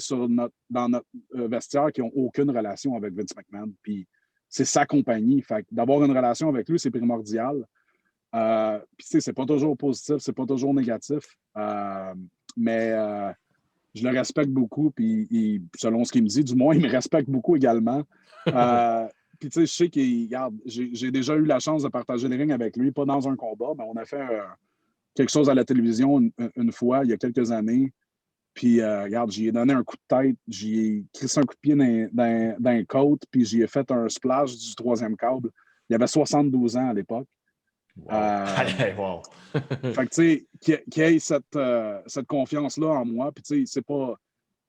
dans notre vestiaire qui n'ont aucune relation avec Vince McMahon. Puis c'est sa compagnie. Fait que d'avoir une relation avec lui, c'est primordial. Puis, tu sais, c'est pas toujours positif, c'est pas toujours négatif. Mais je le respecte beaucoup. Puis, selon ce qu'il me dit, du moins, il me respecte beaucoup également. Puis, tu sais, je sais j'ai déjà eu la chance de partager le ring avec lui, pas dans un combat, mais on a fait quelque chose à la télévision une fois, il y a quelques années. Puis, regarde, j'y ai donné un coup de tête, j'y ai crissé un coup de pied dans un côte, puis j'y ai fait un splash du 3e câble. Il avait 72 ans à l'époque. Wow. Fait que, tu sais, qu'il y ait cette confiance-là en moi, puis, tu sais, c'est pas.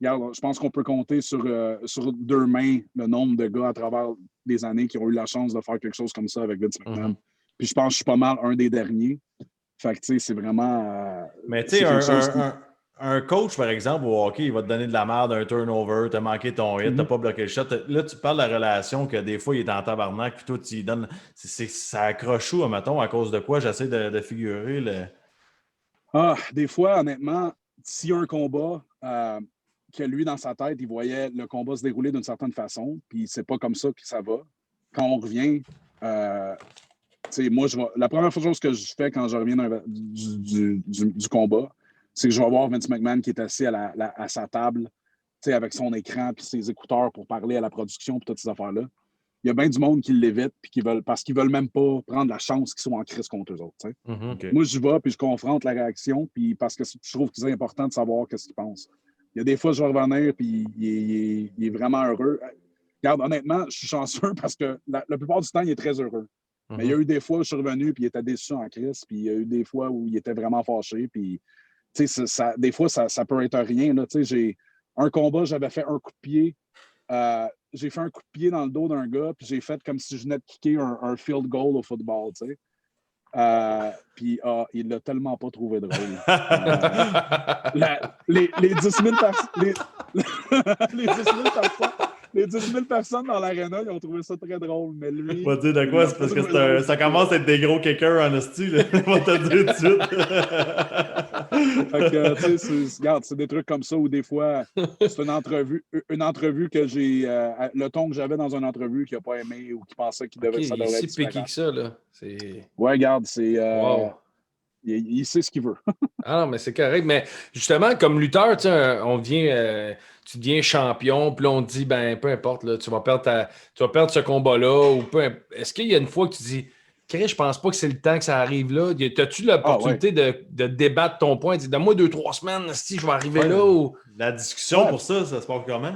Regarde, je pense qu'on peut compter sur 2 mains le nombre de gars à travers les années qui ont eu la chance de faire quelque chose comme ça avec Vince McMahon. Mm-hmm. Puis, je pense que je suis pas mal un des derniers. Fait que, tu sais, c'est vraiment. Mais, tu sais, un coach, par exemple, au hockey, il va te donner de la merde, un turnover, t'as manqué ton hit, t'as pas bloqué le shot. Là, tu parles de la relation que des fois, il est en tabarnak, puis toi, tu lui donnes. Ça accroche où, mettons, à cause de quoi? J'essaie de figurer le. Des fois, honnêtement, s'il y a un combat, que lui, dans sa tête, il voyait le combat se dérouler d'une certaine façon, puis c'est pas comme ça que ça va. Quand on revient, tu sais, moi, la première chose que je fais quand je reviens du combat, c'est que je vais voir Vince McMahon qui est assis à sa table, avec son écran et ses écouteurs pour parler à la production et toutes ces affaires-là. Il y a bien du monde qui l'évite parce qu'ils ne veulent même pas prendre la chance qu'ils soient en crise contre eux autres. Mm-hmm. Okay. Moi, je vais puis je confronte la réaction puis parce que je trouve que c'est important de savoir ce qu'ils pensent. Il y a des fois, je vais revenir puis il est vraiment heureux. Regarde, honnêtement, je suis chanceux parce que la plupart du temps, il est très heureux. Mm-hmm. Mais il y a eu des fois où je suis revenu puis il était déçu en crise, puis il y a eu des fois où il était vraiment fâché, puis des fois, ça peut être rien. Là. J'ai un combat, j'avais fait un coup de pied. J'ai fait un coup de pied dans le dos d'un gars, puis j'ai fait comme si je venais de kicker un field goal au football. Puis il l'a tellement pas trouvé drôle. Les 10 000 personnes. Les 10 000 personnes dans l'aréna, ils ont trouvé ça très drôle, mais lui... On va dire de quoi? C'est parce que ça commence à être des gros kickers en hostie, là. On va te dire tout de suite. Fait que, tu sais, regarde, c'est des trucs comme ça où des fois, c'est une entrevue que j'ai, le ton que j'avais dans une entrevue qu'il n'a pas aimé ou qui pensait OK, ça il est devrait être si piqué différent. que ça, là. C'est... Ouais, regarde, Wow! il sait ce qu'il veut. Ah non, mais c'est correct. Mais justement, comme lutteur, tu sais, tu deviens champion, puis là, on te dit, ben, peu importe, là, tu vas perdre ce combat-là, ou est-ce qu'il y a une fois que tu dis, Chris, je pense pas que c'est le temps que ça arrive là? As-tu Ah ouais. l'opportunité de débattre ton point? Dis, donne-moi 2-3 semaines, si je vais arriver Ouais, là, ou... la discussion Ouais. pour ça se passe comment?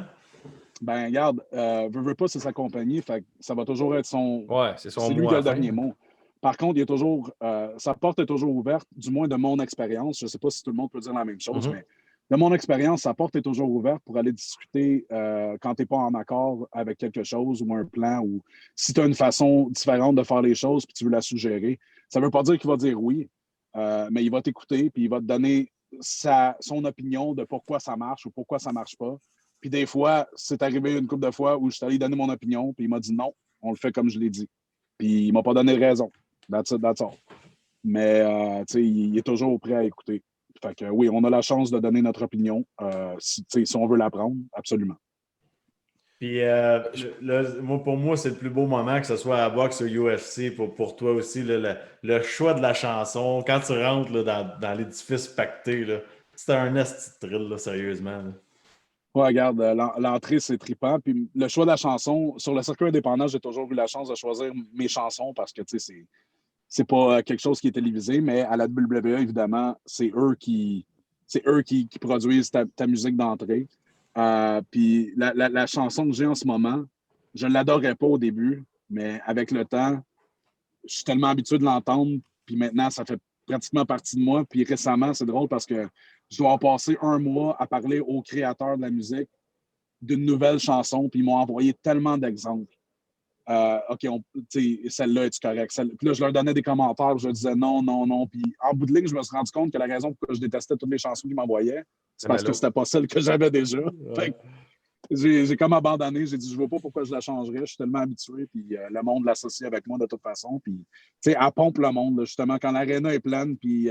Ben, regarde, veut pas, c'est sa compagnie, fait que ça va toujours être Ouais, c'est son c'est lui mot qui à a la le fin. dernier mot. Par contre, il est toujours, sa porte est toujours ouverte, du moins de mon expérience. Je ne sais pas si tout le monde peut dire la même chose, Mhm. mais de mon expérience, sa porte est toujours ouverte pour aller discuter quand tu n'es pas en accord avec quelque chose ou un plan ou si tu as une façon différente de faire les choses puis tu veux la suggérer. Ça ne veut pas dire qu'il va dire oui, mais il va t'écouter puis il va te donner son opinion de pourquoi ça marche ou pourquoi ça ne marche pas. Puis des fois, c'est arrivé une couple de fois où je suis allé donner mon opinion puis il m'a dit non, on le fait comme je l'ai dit. Puis il m'a pas donné raison. That's it, that's all. Mais tu sais, il est toujours prêt à écouter. Fait que oui, on a la chance de donner notre opinion. Si on veut la prendre, absolument. Puis pour moi, c'est le plus beau moment, que ce soit à boxe ou UFC, pour toi aussi, là, le choix de la chanson, quand tu rentres là, dans l'édifice pacté, là, c'est un esti de thrill, là, sérieusement. Là. Ouais, regarde, l'entrée, c'est trippant. Puis le choix de la chanson, sur le circuit indépendant, j'ai toujours eu la chance de choisir mes chansons parce que, tu sais, c'est pas quelque chose qui est télévisé, mais à la WWE, évidemment, c'est eux qui produisent ta musique d'entrée. Puis la chanson que j'ai en ce moment, je ne l'adorais pas au début, mais avec le temps, je suis tellement habitué de l'entendre, puis maintenant, ça fait pratiquement partie de moi. Puis récemment, c'est drôle parce que je dois en passer un mois à parler aux créateurs de la musique d'une nouvelle chanson, puis ils m'ont envoyé tellement d'exemples. OK, celle-là, est-tu correct? Puis là, je leur donnais des commentaires, je leur disais non, non, non. Puis en bout de ligne, je me suis rendu compte que la raison pour laquelle je détestais toutes les chansons qu'ils m'envoyaient, c'est parce que c'était pas celle que j'avais déjà. Fait que j'ai comme abandonné. J'ai dit, je ne vois pas pourquoi je la changerais. Je suis tellement habitué. Puis le monde l'associe avec moi de toute façon. Puis, tu sais, elle pompe le monde, là, justement. Quand l'aréna est pleine, puis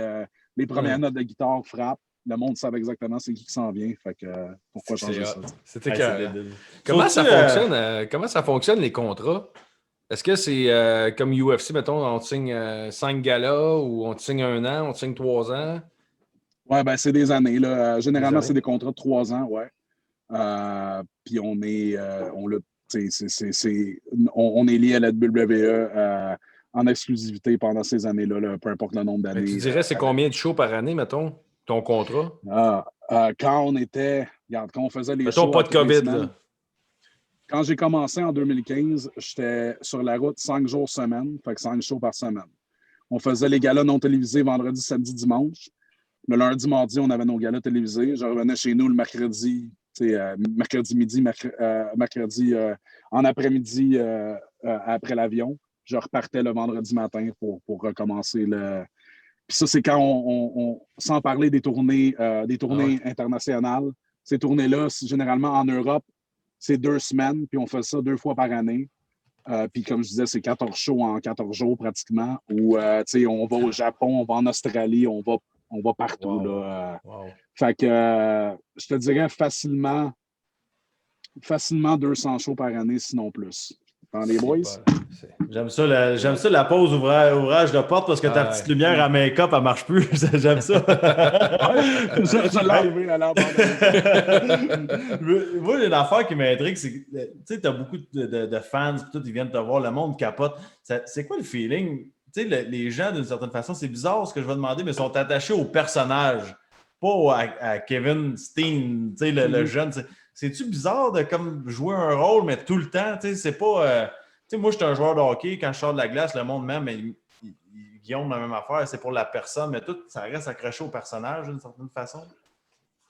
les premières notes de guitare frappent, le monde savait exactement c'est qui s'en vient. Fait que pourquoi changer ça? C'était Hey, que... Sauves-tu, Comment ça fonctionne, les contrats? Est-ce que c'est comme UFC, mettons, on te signe 5 galas ou on te signe 1 an, on te signe 3 ans? Ouais, ben c'est des années. Là. Des Généralement, c'est années? des contrats de 3 ans, ouais. Puis on est lié à la WWE en exclusivité pendant ces années-là, là, peu importe le nombre Mais tu d'années. dirais, c'est combien de shows par année, mettons, ton contrat? Quand on faisait les Mettons shows pas à de toutes les COVID, semaines, là. quand j'ai commencé en 2015, j'étais sur la route 5 jours semaine, fait que 5 shows par semaine. On faisait les galas non télévisés vendredi, samedi, dimanche. Le lundi, mardi, on avait nos galas télévisés. Je revenais chez nous le mercredi, mercredi midi, mercredi en après-midi après l'avion. Je repartais le vendredi matin pour recommencer le. Puis ça, c'est quand sans parler des tournées internationales. Ces tournées-là, généralement en Europe, c'est 2 semaines, puis on fait ça 2 fois par année. Puis comme je disais, c'est 14 shows en 14 jours pratiquement. Ou on va au Japon, on va en Australie, on va partout. Wow. Là. Wow. Fait que je te dirais facilement 200 shows par année, sinon plus. Dans les boys? J'aime ça la pause ouvrage de porte parce que ta petite lumière à make-up, elle marche plus. J'aime ça. Je l'ai enlevé la lampe. Moi, une affaire qui m'intrigue, c'est que tu as beaucoup de fans, tout, ils viennent te voir, le monde capote. C'est quoi le feeling? Les gens, d'une certaine façon, c'est bizarre ce que je vais demander, mais sont attachés au personnage, pas à Kevin Steen, le jeune. C'est-tu bizarre de comme jouer un rôle, mais tout le temps? C'est pas. Moi, je suis un joueur de hockey. Quand je sors de la glace, le monde m'aime, mais Guillaume, la même affaire, c'est pour la personne, mais tout, ça reste accroché au personnage d'une certaine façon.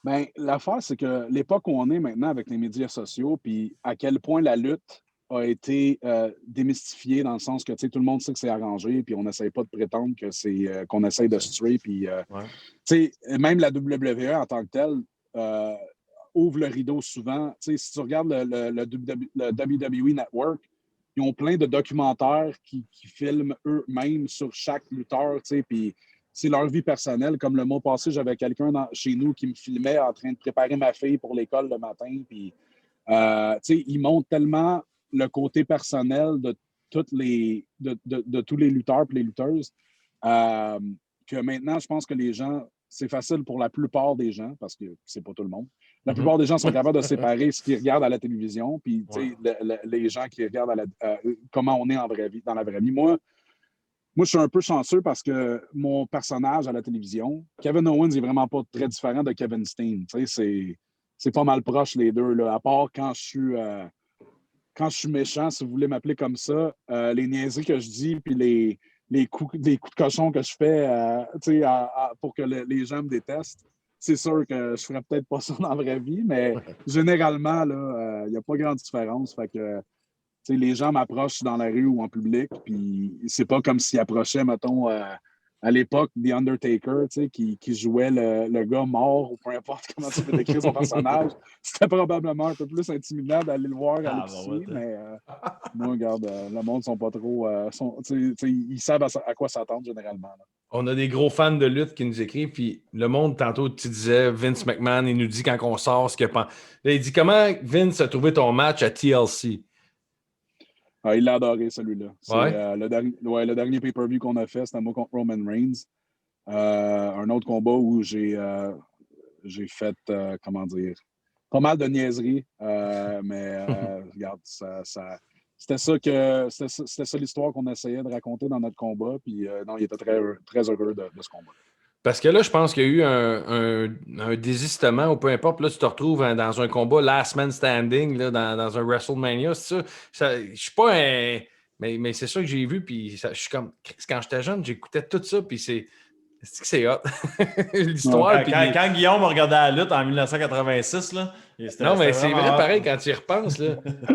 Bien, l'affaire, c'est que l'époque où on est maintenant avec les médias sociaux, puis à quel point la lutte a été démystifiée dans le sens que tout le monde sait que c'est arrangé, puis on n'essaye pas de prétendre que c'est qu'on essaye de se tuer. Puis, même la WWE en tant que telle ouvre le rideau souvent. Si tu regardes le WWE Network, ils ont plein de documentaires qui filment eux-mêmes sur chaque lutteur. Puis c'est leur vie personnelle. Comme le mois passé, j'avais quelqu'un chez nous qui me filmait en train de préparer ma fille pour l'école le matin. Puis, ils montrent tellement le côté personnel de tous les lutteurs et les lutteuses que maintenant, je pense que les gens, c'est facile pour la plupart des gens, parce que c'est pas tout le monde. La plupart des gens sont capables de séparer ce qu'ils regardent à la télévision, puis les gens qui regardent comment on est en vraie vie, dans la vraie vie. Moi, je suis un peu chanceux parce que mon personnage à la télévision, Kevin Owens n'est vraiment pas très différent de Kevin Steen. C'est pas mal proche les deux, là, à part quand je suis méchant, si vous voulez m'appeler comme ça, les niaiseries que je dis, puis les coups de cochon que je fais pour que les gens me détestent, c'est sûr que je ferais peut-être pas ça dans la vraie vie, mais généralement, il n'y a pas grande différence. Fait que les gens m'approchent dans la rue ou en public, puis c'est pas comme s'ils approchaient, mettons, à l'époque, The Undertaker, qui jouait le gars mort, ou peu importe comment tu peux décrire son personnage. C'était probablement un peu plus intimidant d'aller le voir à l'épicerie, mais moi, regarde, le monde ne sont pas trop... ils savent à quoi s'attendre généralement. Là. On a des gros fans de lutte qui nous écrivent, puis le monde, tantôt, tu disais, Vince McMahon, il nous dit quand on sort ce qu'il pense. Là, il dit, comment Vince a trouvé ton match à TLC? Ah, il l'a adoré, celui-là. Ouais? Le dernier pay-per-view qu'on a fait, c'était moi contre Roman Reigns. Un autre combat où j'ai fait, comment dire, pas mal de niaiseries, mais regarde, c'était ça l'histoire qu'on essayait de raconter dans notre combat. Puis non, il était très, très heureux de ce combat. Parce que là, je pense qu'il y a eu un désistement, ou peu importe. Là, tu te retrouves dans un combat last man standing, là, dans un WrestleMania. C'est ça. Je suis pas un. Mais c'est ça que j'ai vu. Puis je suis comme. Quand j'étais jeune, j'écoutais tout ça. Puis c'est hot. L'histoire. Quand Guillaume regardait la lutte en 1986, là, non, mais c'est vrai, pareil, quand tu y repenses. Tu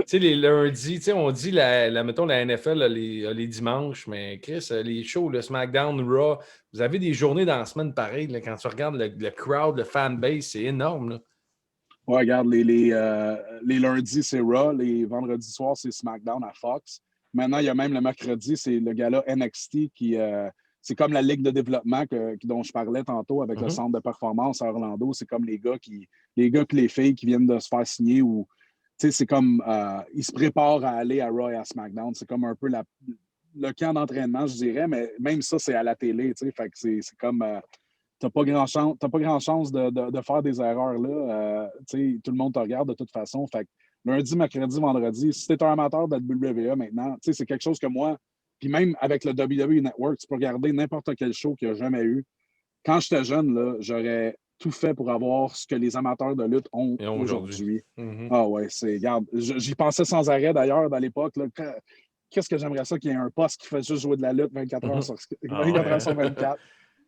sais, les lundis, on dit, mettons, la NFL les dimanches, mais Chris, les shows, le SmackDown, Raw, vous avez des journées dans la semaine pareilles. Là, quand tu regardes le crowd, le fanbase, c'est énorme. Là. Ouais, regarde, les lundis, c'est Raw. Les vendredis soirs, c'est SmackDown à Fox. Maintenant, il y a même le mercredi, c'est le gala NXT qui... c'est comme la ligue de développement dont je parlais tantôt avec le centre de performance à Orlando. C'est comme les gars et les filles qui viennent de se faire signer ou c'est comme ils se préparent à aller à Raw et à SmackDown. C'est comme un peu le camp d'entraînement, je dirais, mais même ça, c'est à la télé. Fait que c'est comme t'as pas grand chance de faire des erreurs là. Tout le monde te regarde de toute façon. Fait que lundi, mercredi, vendredi, si t'es un amateur de la WWE maintenant, c'est quelque chose que moi. Puis même avec le WWE Network, tu peux regarder n'importe quel show qu'il n'y a jamais eu. Quand j'étais jeune, là, j'aurais tout fait pour avoir ce que les amateurs de lutte ont aujourd'hui. Ah ouais, regarde, j'y pensais sans arrêt d'ailleurs à l'époque. Là, qu'est-ce que j'aimerais ça qu'il y ait un poste qui fait juste jouer de la lutte 24 heures sur 24.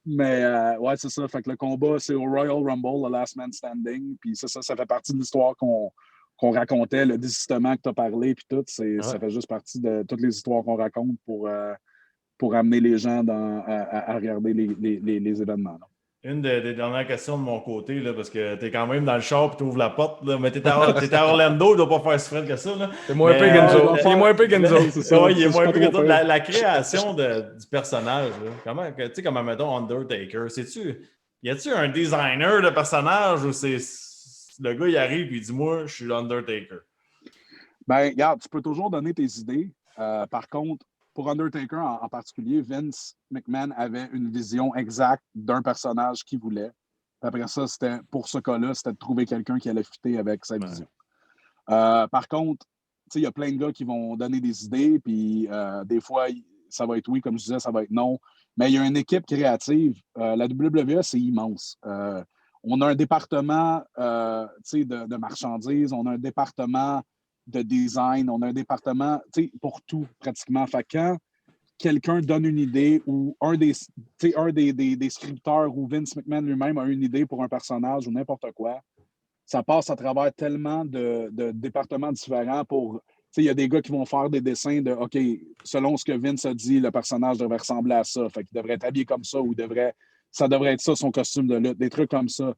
Mais ouais, c'est ça. Fait que le combat, c'est au Royal Rumble, le Last Man Standing. Puis ça fait partie de l'histoire qu'on racontait, le désistement que tu as parlé, puis tout, ça fait juste partie de toutes les histoires qu'on raconte pour amener les gens à regarder les événements. Là. Une des dernières questions de mon côté, là, parce que tu es quand même dans le char et tu ouvres la porte, là, mais tu es à Orlando, il ne doit pas faire si frais que ça. C'est moins peu qu'Enzo. Il est moins peu qu'Enzo, c'est ça. Oui, il est moins peu qu'Enzo. La création du personnage, là, tu sais, comme mettons Undertaker, y a-tu un designer de personnage ou c'est le gars, il arrive et il dit « Moi, je suis l'Undertaker ». Ben, regarde, tu peux toujours donner tes idées. Par contre, pour Undertaker en particulier, Vince McMahon avait une vision exacte d'un personnage qu'il voulait. Après ça, pour ce cas-là, c'était de trouver quelqu'un qui allait fitter avec sa vision. Par contre, il y a plein de gars qui vont donner des idées, puis des fois, ça va être oui, comme je disais, ça va être non. Mais il y a une équipe créative. La WWE, c'est immense. On a un département de marchandises, on a un département de design, on a un département pour tout pratiquement. Fait quand quelqu'un donne une idée ou un des scripteurs ou Vince McMahon lui-même a une idée pour un personnage ou n'importe quoi, ça passe à travers tellement de départements différents pour... Il y a des gars qui vont faire des dessins de OK, selon ce que Vince a dit, le personnage devrait ressembler à ça. Fait qu'il devrait être habillé comme ça ou ça devrait être ça, son costume de lutte, des trucs comme ça.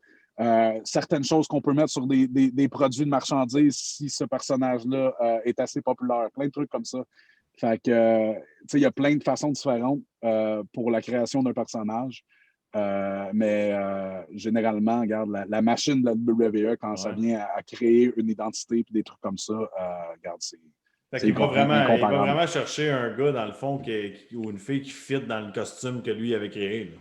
Certaines choses qu'on peut mettre sur des produits de marchandises si ce personnage-là est assez populaire. Plein de trucs comme ça. Fait que, il y a plein de façons différentes pour la création d'un personnage. Mais généralement, regarde, la machine de la WWE, quand ça vient à créer une identité et des trucs comme ça, regarde, c'est. Il va vraiment chercher un gars, dans le fond, ou une fille qui fit dans le costume que lui avait créé. Là.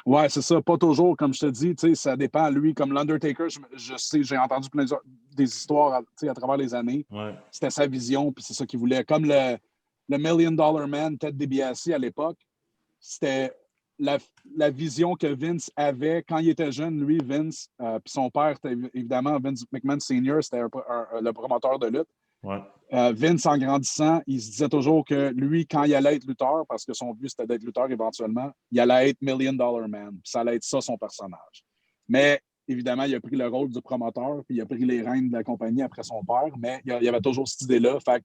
Ouais, c'est ça. Pas toujours, comme je te dis, ça dépend. Lui, comme l'Undertaker, je sais, j'ai entendu des histoires à travers les années. Ouais. C'était sa vision, puis c'est ça qu'il voulait. Comme le Million Dollar Man, Ted DiBiase à l'époque, c'était la vision que Vince avait quand il était jeune, lui, Vince. Puis son père, était évidemment Vince McMahon Sr., c'était le promoteur de lutte. Ouais. Vince, en grandissant, il se disait toujours que lui, quand il allait être lutteur, parce que son but c'était d'être lutteur éventuellement, il allait être Million Dollar Man. Puis ça allait être ça son personnage. Mais évidemment, il a pris le rôle du promoteur, puis il a pris les rênes de la compagnie après son père, mais il y avait toujours cette idée-là. Fait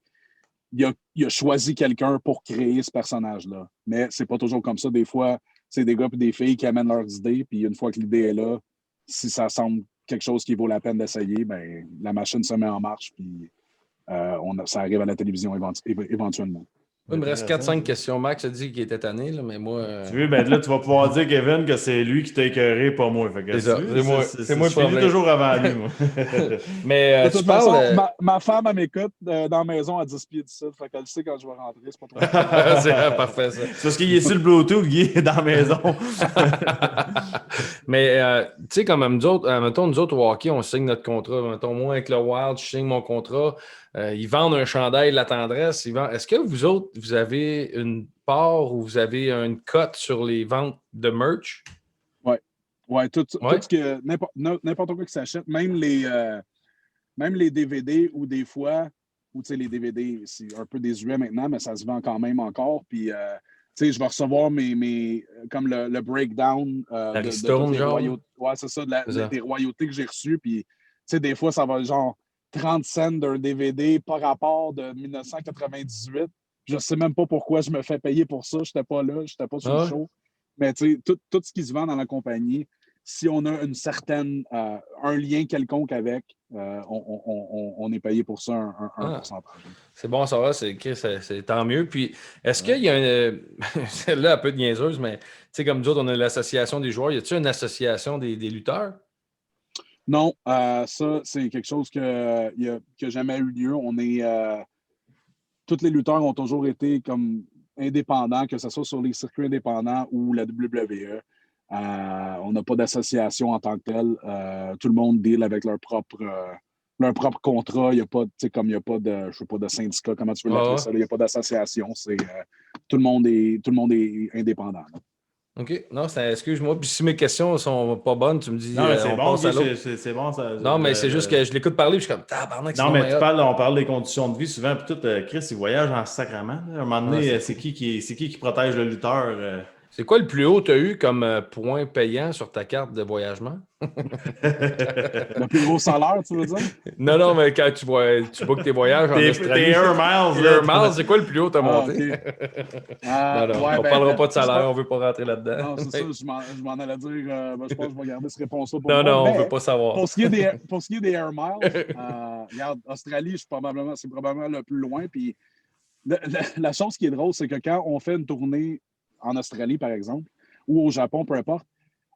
il a choisi quelqu'un pour créer ce personnage-là. Mais c'est pas toujours comme ça. Des fois, c'est des gars et des filles qui amènent leurs idées, puis une fois que l'idée est là, si ça semble quelque chose qui vaut la peine d'essayer, ben la machine se met en marche, puis ça arrive à la télévision éventuellement. Il me reste 4-5 questions. Max a dit qu'il était tanné, là, mais moi. Tu veux, ben là, tu vas pouvoir dire, Kevin, que c'est lui qui t'a écœuré, pas moi. C'est ça. C'est moi le problème. Je finis toujours avant lui, moi. Mais de toute façon, ma femme, elle m'écoute dans la maison à 10 pieds d'ici. Fait qu'elle sait quand je vais rentrer. C'est pas trop. C'est parfait, ça. C'est parce qu'il est sur le Bluetooth, Guy, dans la maison. Mais, tu sais, comme nous autres, au hockey, on signe notre contrat. Mettons, moi, avec le Wild, je signe mon contrat. Ils vendent un chandail de la tendresse. Est-ce que vous autres, vous avez une part ou vous avez une cote sur les ventes de merch? Oui, tout ce que n'importe quoi qui s'achète, même les DVD ou des fois, ou tu sais, les DVD, c'est un peu désuet maintenant, mais ça se vend quand même encore. Puis, tu sais, je vais recevoir comme le breakdown de toutes les royautés. Ouais, c'est ça, des royautés que j'ai reçues. Puis, tu sais, des fois, ça va genre 30 cents d'un DVD par rapport de 1998. Je ne sais même pas pourquoi je me fais payer pour ça. Je n'étais pas là, je n'étais pas sur le show. Mais tu sais, tout ce qui se vend dans la compagnie, si on a une certaine un lien quelconque avec, on est payé pour ça un pourcentage. C'est bon, ça va, c'est tant mieux. Puis, est-ce qu'il y a une... Celle-là, un peu de niaiseuse, mais tu sais, comme nous autres, on a l'association des joueurs. Y a-t-il une association des lutteurs? Non, ça, c'est quelque chose qui n'a jamais eu lieu. Tous les lutteurs ont toujours été comme indépendants, que ce soit sur les circuits indépendants ou la WWE. On n'a pas d'association en tant que telle. Tout le monde deal avec leur propre contrat. Il n'y a pas, comme il n'y a pas de, je sais pas, de syndicat, comment tu veux l'appeler ça. Il n'y a pas d'association. Tout le monde est indépendant. Là. OK. Non, excuse-moi. Puis si mes questions sont pas bonnes, tu me dis. Non, mais c'est bon, c'est bon. Ça, non, mais c'est juste que je l'écoute parler, puis je suis comme tabarnak. Non, mais on parle des conditions de vie souvent. Puis tout, Chris, il voyage en sacrament. À un moment donné, c'est qui protège le lutteur? C'est quoi le plus haut que tu as eu comme point payant sur ta carte de voyagement? Le plus gros salaire, tu veux dire? Non, mais quand tu bookes tes voyages en Australie. T'es Air Miles. Air Miles, c'est quoi le plus haut que tu as monté? Okay. On parlera pas de salaire, on veut pas rentrer là-dedans. Non, c'est ça, je m'en allais dire, je pense que je vais garder cette réponse-là pour moi. Non, on ne veut pas savoir. Pour ce qui est des Air Miles, regarde, Australie, c'est probablement le plus loin. Puis la chose qui est drôle, c'est que quand on fait une tournée en Australie, par exemple, ou au Japon, peu importe,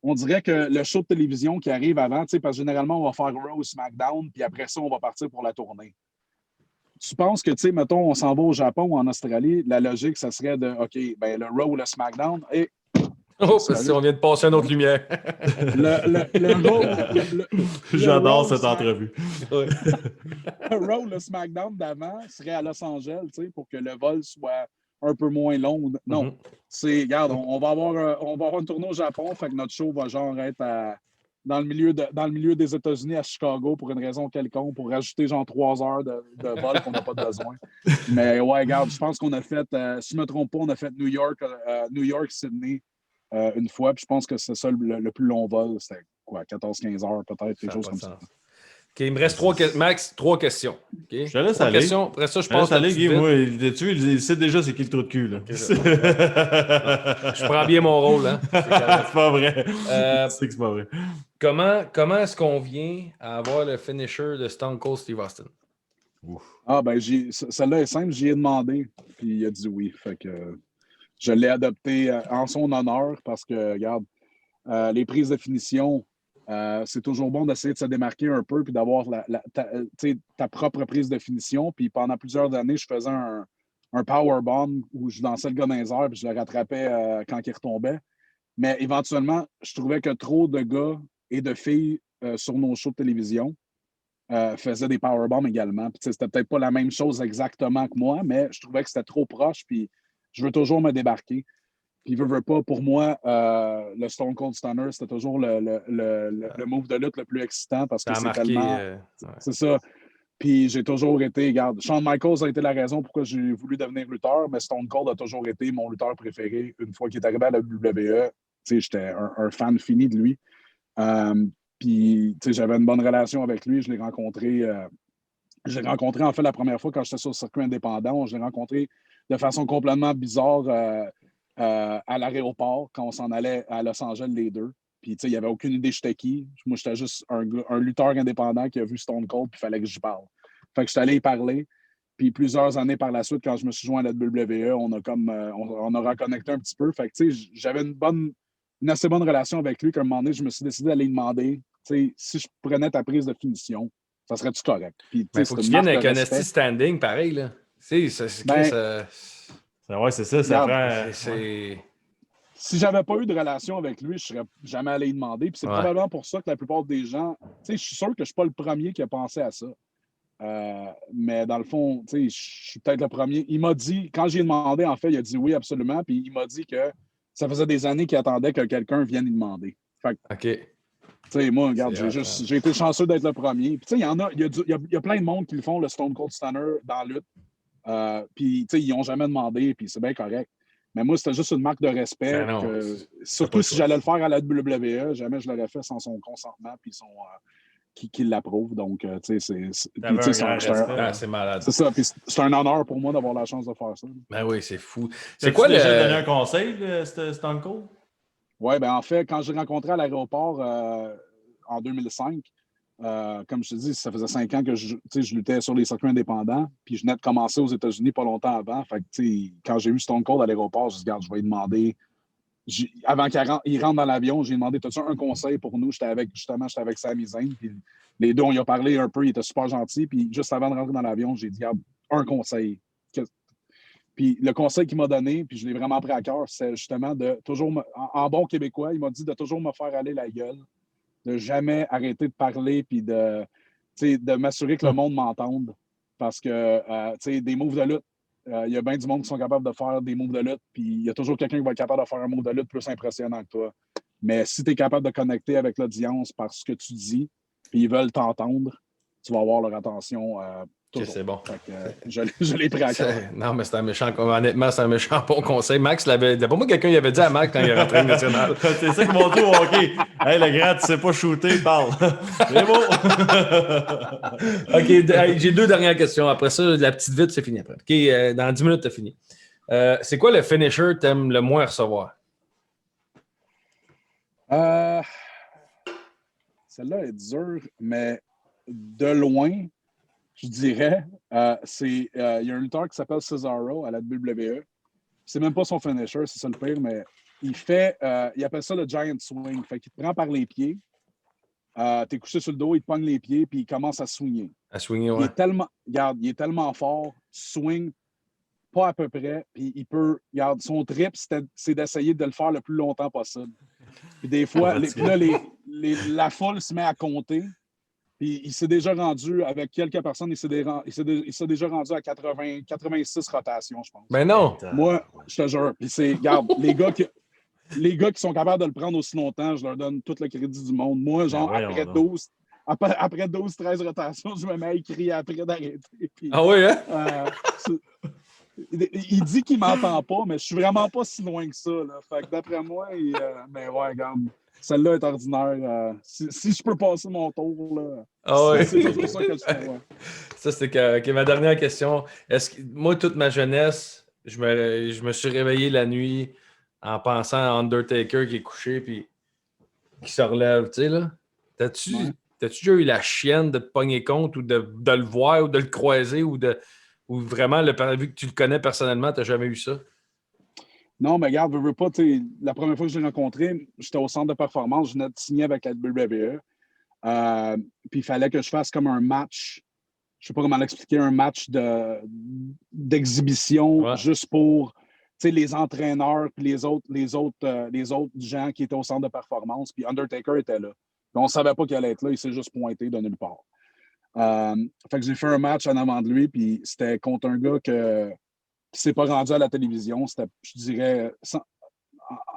on dirait que le show de télévision qui arrive avant, parce que généralement, on va faire Raw ou SmackDown, puis après ça, on va partir pour la tournée. Tu penses que, mettons, on s'en va au Japon ou en Australie, la logique, ça serait de, OK, ben le Raw ou le SmackDown, et... Oh, parce qu'on vient de passer une autre lumière. J'adore cette entrevue. Le Raw, le SmackDown d'avant serait à Los Angeles, pour que le vol soit un peu moins long. Non, regarde, on va avoir une tournée au Japon, fait que notre show va genre être dans le milieu des États-Unis à Chicago pour une raison quelconque, pour rajouter genre 3 heures de vol qu'on n'a pas besoin. Mais ouais, regarde, je pense qu'on a fait, si je ne me trompe pas, on a fait New York, Sydney une fois, puis je pense que c'est ça le plus long vol, c'était quoi, 14-15 heures peut-être, quelque chose comme ça. OK, il me reste 3 questions. Okay? Je te laisse aller. Questions. Après ça, je pense que Guy, moi, il sait déjà c'est qui le trou de cul. Là. Okay, je prends bien mon rôle. Hein? C'est pas vrai. C'est que c'est pas vrai. Comment est-ce qu'on vient à avoir le finisher de Stone Cold Steve Austin? Ouf. Ah, ben, celle-là est simple. J'y ai demandé, puis il a dit oui. Fait que je l'ai adopté en son honneur parce que, regarde, les prises de finition, c'est toujours bon d'essayer de se démarquer un peu puis d'avoir ta propre prise de finition. Puis pendant plusieurs années, je faisais un powerbomb où je dansais le gars dans les airs puis je le rattrapais quand il retombait. Mais éventuellement, je trouvais que trop de gars et de filles sur nos shows de télévision faisaient des powerbombs également. Puis, c'était peut-être pas la même chose exactement que moi, mais je trouvais que c'était trop proche. Puis je veux toujours me débarquer. Puis, veux pas, pour moi, le Stone Cold Stunner, c'était toujours le move de lutte le plus excitant parce que Ça a c'est marqué. tellement. C'est ça. Puis j'ai toujours été, regarde, Shawn Michaels a été la raison pourquoi j'ai voulu devenir lutteur, mais Stone Cold a toujours été mon lutteur préféré. Une fois qu'il est arrivé à la WWE, j'étais un fan fini de lui. Puis j'avais une bonne relation avec lui. Je l'ai rencontré en fait la première fois quand j'étais sur le circuit indépendant. Je l'ai rencontré de façon complètement bizarre à l'aéroport quand on s'en allait à Los Angeles les deux. Puis, il n'y avait aucune idée j'étais qui. Moi, j'étais juste un lutteur indépendant qui a vu Stone Cold, puis il fallait que j'y parle. Fait que je suis allé y parler. Puis, plusieurs années par la suite, quand je me suis joint à la WWE, on a reconnecté un petit peu. Fait que, j'avais une assez bonne relation avec lui qu'à un moment donné, je me suis décidé d'aller lui demander, si je prenais ta prise de finition, ça serait-tu correct? Puis, il faut que tu viennes avec un esti standing pareil, là. Ouais, c'est ça, ça prend. Si j'avais pas eu de relation avec lui, je serais jamais allé lui demander. Puis c'est probablement pour ça que la plupart des gens, je suis sûr que je suis pas le premier qui a pensé à ça. Mais dans le fond, je suis peut-être le premier. Il m'a dit, quand j'ai demandé, en fait, il a dit oui, absolument. Puis il m'a dit que ça faisait des années qu'il attendait que quelqu'un vienne lui demander. Fait que, moi, regarde, j'ai été chanceux d'être le premier. Puis il y a plein de monde qui le font, le Stone Cold Stunner dans la lutte. Puis ils n'ont jamais demandé, puis c'est bien correct. Mais moi, c'était juste une marque de respect. Surtout si j'allais le faire à la WWE, jamais je l'aurais fait sans son consentement puis qu'il l'approuve. Donc, c'est malade. C'est ça. Puis c'est un honneur pour moi d'avoir la chance de faire ça. Ben oui, c'est fou. C'est quoi déjà donné un conseil, Stone Cold? Oui, ben en fait, quand j'ai rencontré à l'aéroport en 2005, comme je te dis, ça faisait 5 ans que je luttais sur les circuits indépendants, puis je venais de commencer aux États-Unis pas longtemps avant. Fait que, quand j'ai eu Stone Cold à l'aéroport, je dis, regarde, je vais lui demander. Avant qu'il rentre dans l'avion, j'ai demandé, as-tu un conseil pour nous? J'étais avec Sami Zayn, puis les deux, on y a parlé un peu, il était super gentil, puis juste avant de rentrer dans l'avion, j'ai dit, regarde, un conseil. Puis le conseil qu'il m'a donné, puis je l'ai vraiment pris à cœur, c'est justement de toujours, en bon québécois, il m'a dit de toujours me faire aller la gueule, de jamais arrêter de parler puis de m'assurer que le monde m'entende. Parce que, des moves de lutte, il y a bien du monde qui sont capables de faire des moves de lutte, puis il y a toujours quelqu'un qui va être capable de faire un move de lutte plus impressionnant que toi. Mais si tu es capable de connecter avec l'audience par ce que tu dis, puis ils veulent t'entendre, tu vas avoir leur attention toujours. C'est bon. Je l'ai pris à cœur. Non, mais c'est un méchant, honnêtement, c'est un méchant bon conseil. Max l'avait. Pas moi, quelqu'un avait dit à Max quand il est rentré national. C'est ça que mon tour, OK. Hey, le grand, tu sais pas shooter, parle. C'est beau. OK, j'ai 2 dernières questions. Après ça, la petite vite, c'est fini après. OK, dans 10 minutes, t'as fini. C'est quoi le finisher que t'aimes le moins recevoir? Celle-là est dure, mais de loin, je dirais, il y a un lutteur qui s'appelle Cesaro à la WWE. C'est même pas son finisher, c'est ça le pire, mais il appelle ça le giant swing. Fait qu'il te prend par les pieds, t'es couché sur le dos, il te pogne les pieds, puis il commence à swinger. À swinger, ouais. Il est tellement fort, swing pas à peu près, puis son trip, c'est d'essayer de le faire le plus longtemps possible. Puis des fois, la foule se met à compter. Puis il s'est déjà rendu, avec quelques personnes, il s'est déjà rendu à 86 rotations, je pense. Ben non! Moi, je te jure. Puis regarde, les gars qui sont capables de le prendre aussi longtemps, je leur donne tout le crédit du monde. Moi, genre, après 12-13 rotations, je me mets à écrire après d'arrêter. Puis, ah oui, hein? Il dit qu'il m'entend pas, mais je suis vraiment pas si loin que ça. Là. Fait que d'après moi, mais ouais, regarde. Celle-là est ordinaire. Si je peux passer mon tour, là, c'est toujours ça que je fais. Ouais. Ça, c'est ma dernière question. Moi, toute ma jeunesse, je me suis réveillé la nuit en pensant à Undertaker qui est couché puis qui se relève. Tu sais, là? T'as-tu déjà eu la chienne de te pogner compte ou de le voir ou de le croiser ou vraiment, vu que tu le connais personnellement, t'as jamais eu ça? Non, mais regarde, veux pas, tu sais, la première fois que je l'ai rencontré, j'étais au centre de performance, je venais de signer avec la WWE. Puis il fallait que je fasse comme un match, je sais pas comment l'expliquer, un match d'exhibition Ouais. juste pour les entraîneurs puis les autres gens qui étaient au centre de performance. Puis Undertaker était là. Puis on ne savait pas qu'il allait être là, il s'est juste pointé de nulle part. Fait que j'ai fait un match en avant de lui, puis c'était contre un gars qui ne s'est pas rendu à la télévision. C'était, je dirais,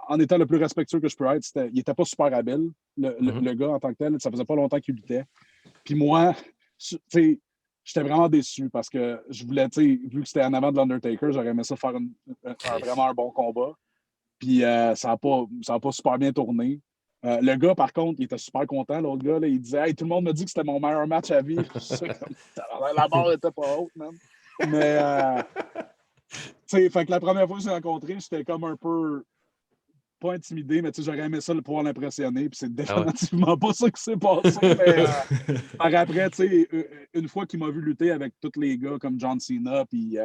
en étant le plus respectueux que je peux être, il n'était pas super habile, le gars en tant que tel. Ça faisait pas longtemps qu'il luttait. Puis moi, j'étais vraiment déçu parce que je voulais, vu que c'était en avant de l'Undertaker, j'aurais aimé ça faire vraiment un bon combat. Puis ça n'a pas super bien tourné. Le gars, par contre, il était super content. L'autre gars, là, il disait hey, tout le monde me dit que c'était mon meilleur match à vie. La barre était pas haute, man. Mais, fait que la première fois que je l'ai rencontré, j'étais comme un peu pas intimidé, mais j'aurais aimé ça pouvoir l'impressionner. Puis c'est définitivement pas ça qui s'est passé. Mais par après, une fois qu'il m'a vu lutter avec tous les gars comme John Cena, puis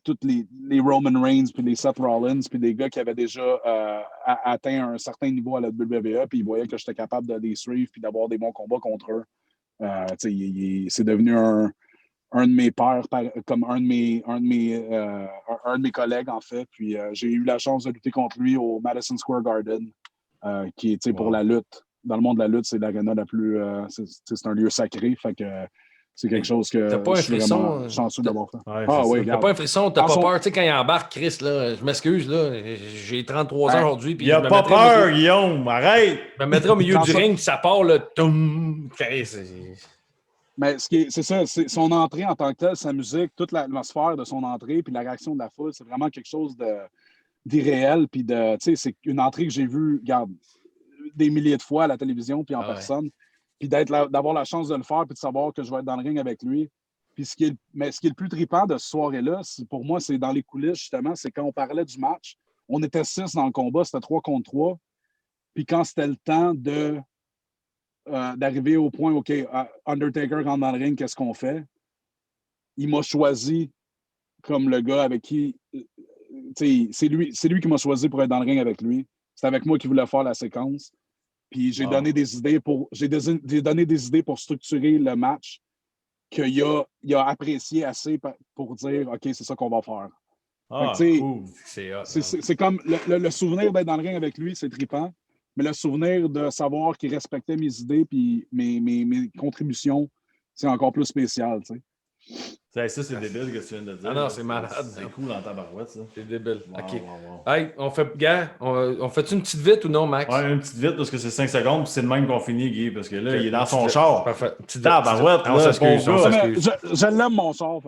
tous les Roman Reigns, puis les Seth Rollins, puis des gars qui avaient déjà atteint un certain niveau à la WWE, puis ils voyaient que j'étais capable de les suivre, puis d'avoir des bons combats contre eux. C'est devenu un de mes pairs, comme un de mes collègues, en fait. Puis j'ai eu la chance de lutter contre lui au Madison Square Garden, qui est, pour la lutte. Dans le monde de la lutte, c'est l'aréna la plus... c'est un lieu sacré, fait que c'est quelque chose que je suis vraiment chanceux d'avoir fait. Oui, t'as pas un frisson, t'as pas peur. Tu sais, quand il embarque, Chris, là, je m'excuse, là, j'ai 33 ans aujourd'hui. Il a pas peur, Guillaume, arrête! Je me mettrais au milieu du ring, puis ça part, là, mais c'est ça, c'est son entrée en tant que tel, sa musique, toute l'atmosphère de son entrée, puis la réaction de la foule, c'est vraiment quelque chose d'irréel, puis c'est une entrée que j'ai vue, regarde, des milliers de fois à la télévision, puis en personne, puis d'avoir la chance de le faire, puis de savoir que je vais être dans le ring avec lui. Puis ce qui est le plus trippant de ce soirée-là, pour moi, c'est dans les coulisses, justement, c'est quand on parlait du match, on était 6 dans le combat, c'était 3 contre 3, puis quand c'était le temps d'arriver au point, OK, Undertaker rentre dans le ring, qu'est-ce qu'on fait? Il m'a choisi comme le gars avec qui... c'est lui qui m'a choisi pour être dans le ring avec lui. C'est avec moi qu'il voulait faire la séquence. Puis j'ai donné des idées pour structurer le match qu'il a apprécié assez pour dire OK, c'est ça qu'on va faire. Cool. C'est comme le souvenir d'être dans le ring avec lui, c'est trippant. Mais le souvenir de savoir qu'il respectait mes idées et mes contributions, c'est encore plus spécial. Ça, c'est débile ce que tu viens de dire. Ah non, c'est malade. C'est cool dans ta barouette, ça. C'est débile. Wow, OK. wow. Hey, on fait une petite vite ou non, Max? Ouais, une petite vite parce que c'est 5 secondes, puis c'est le même qu'on finit, Guy, parce que là, il est dans son char. Parfait. Tabarouette, on s'excuse. Je l'aime, mon char.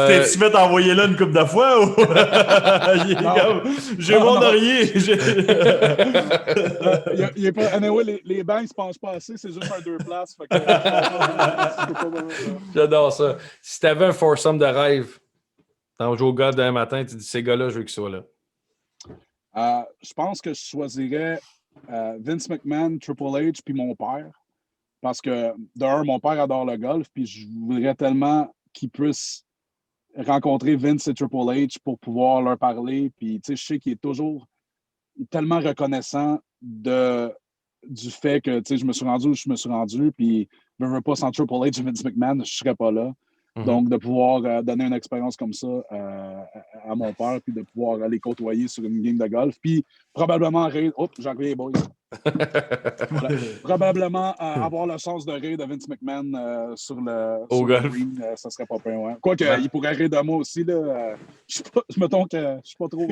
T'es-tu fait envoyer là une couple de fois ou. J'ai mon oreiller. Anyway, les bancs ne se penchent pas assez, c'est juste un 2 places. J'adore ça. Si tu avais un foursome de rêve, t'en joues au golf demain matin, tu dis ces gars-là, je veux qu'ils soient là. Je pense que je choisirais Vince McMahon, Triple H, puis mon père. Parce que, d'un, mon père adore le golf, puis je voudrais tellement qu'il puisse rencontrer Vince et Triple H pour pouvoir leur parler. Puis, je sais qu'il est toujours tellement reconnaissant du fait que, je me suis rendu où je me suis rendu, puis je ne veux pas sans Triple H et Vince McMahon, je ne serais pas là. Donc, de pouvoir donner une expérience comme ça à mon père, puis de pouvoir aller côtoyer sur une game de golf, puis probablement rire. Oups, j'en reviens, boys. Voilà. Probablement avoir la chance de rire de Vince McMahon sur le green, ça serait pas pire. Ouais. Quoique, il pourrait rire de moi aussi. Là, je me trompe que je suis pas trop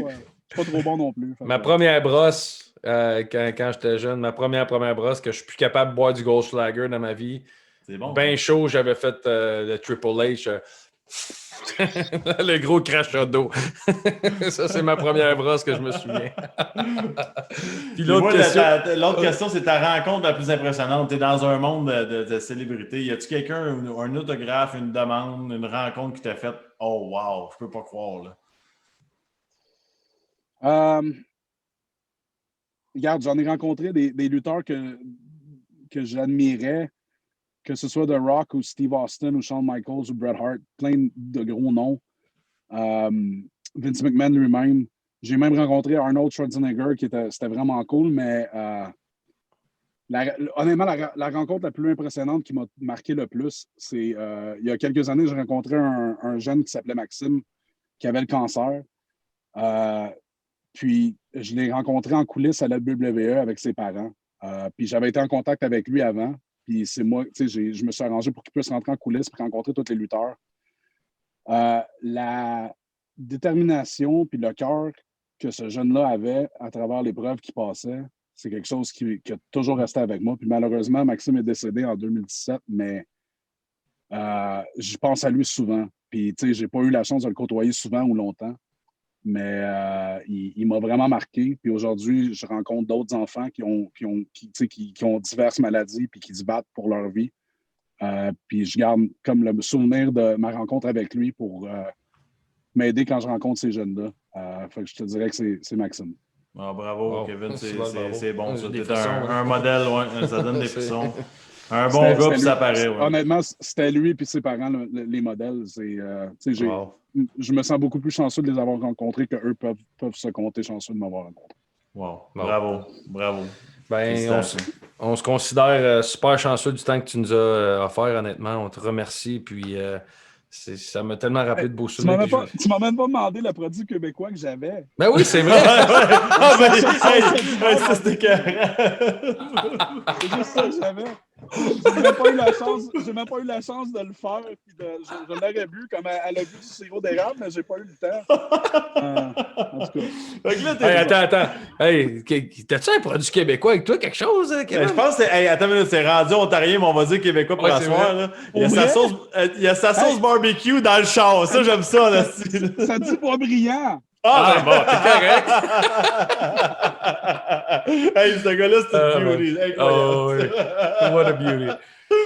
bon non plus. Ma première brosse, quand j'étais jeune, ma première brosse, que je suis plus capable de boire du Goldschlager dans ma vie. C'est bon. Ben chaud, j'avais fait le Triple H. Le gros crachat d'eau. Ça, c'est ma première brosse que je me souviens. Puis l'autre question, c'est ta rencontre la plus impressionnante. Tu es dans un monde de célébrités. Y a-tu quelqu'un, un autographe, une demande, une rencontre qui t'a fait « Oh, wow, je peux pas croire. » là. Regarde, j'en ai rencontré des lutteurs que j'admirais, que ce soit The Rock ou Steve Austin ou Shawn Michaels ou Bret Hart, plein de gros noms. Vince McMahon lui-même. J'ai même rencontré Arnold Schwarzenegger, c'était vraiment cool, mais honnêtement, la rencontre la plus impressionnante qui m'a marqué le plus, c'est il y a quelques années, j'ai rencontré un jeune qui s'appelait Maxime, qui avait le cancer. Puis je l'ai rencontré en coulisses à la WWE avec ses parents. Puis j'avais été en contact avec lui avant. Puis c'est moi, tu sais, je me suis arrangé pour qu'il puisse rentrer en coulisses et rencontrer tous les lutteurs. La détermination puis le cœur que ce jeune-là avait à travers l'épreuve qui passait, c'est quelque chose qui a toujours resté avec moi. Puis malheureusement, Maxime est décédé en 2017, mais je pense à lui souvent. Puis, tu sais, j'ai pas eu la chance de le côtoyer souvent ou longtemps, mais il m'a vraiment marqué. Puis aujourd'hui, je rencontre d'autres enfants qui ont diverses maladies puis qui se battent pour leur vie. Puis je garde comme le souvenir de ma rencontre avec lui pour m'aider quand je rencontre ces jeunes-là. Fait que je te dirais que c'est Maxime. Ah, bravo, Kevin, c'est bon. Ouais, Ça. des T'es frissons, un modèle, ouais, ça donne des frissons. Un bon C'était gars, puis lui. ça paraît. Ouais. Honnêtement, c'était lui et ses parents, les modèles. Wow. Je me sens beaucoup plus chanceux de les avoir rencontrés qu'eux peuvent se compter chanceux de m'avoir rencontré. Wow. Bravo. Ben, on se considère super chanceux du temps que tu nous as offert, honnêtement. On te remercie. Puis ça m'a tellement rappelé de beaux souvenirs. Tu m'as même pas demandé le produit québécois que j'avais. Ben oui, c'est vrai. Ah, ben, ça, c'était écœurant. C'est juste ça que j'avais. J'ai même pas eu la chance de le faire. Puis je l'aurais bu comme elle a bu du sirop d'érable, mais j'ai pas eu le temps. En tout cas. Fait que là, Hey, attends. Hey, t'as-tu un produit québécois avec toi, quelque chose, Kevin? Je pense que attends une minute, c'est rendu ontarien, mais on va dire québécois pour Ouais, la c'est soirée. Là. Il y a sa sauce barbecue dans le char. Ça, j'aime ça. Là. Ça dit bois brillant. Ah, bon, t'es correct. Hey, ce gars-là, c'est une beauty. Incroyable. Oh, what a beauty.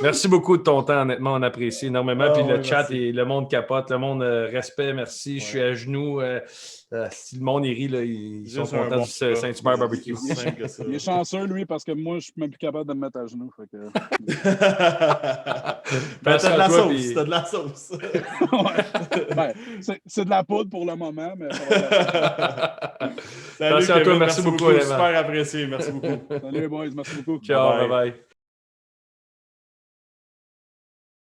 Merci beaucoup de ton temps, honnêtement, on apprécie énormément. Puis le chat, merci. et le monde capote, le monde respect, merci. Ouais. Je suis à genoux. Si le monde y rit, là, ils sont Juste un contents bon du Saint-Hubert Barbecue. C'est simple que ça. Il est chanceux, lui, parce que moi, je suis même plus capable de me mettre à genoux. Fait que... Ben, t'as de la toi, sauce. puis- T'as de la sauce. Ouais. Ben, c'est de la poudre pour le moment, mais Salut, Merci à toi, Kevin, merci beaucoup, beaucoup. Evan. Super apprécié. Merci beaucoup. salut les boys, merci beaucoup. Ciao, Bye. bye bye.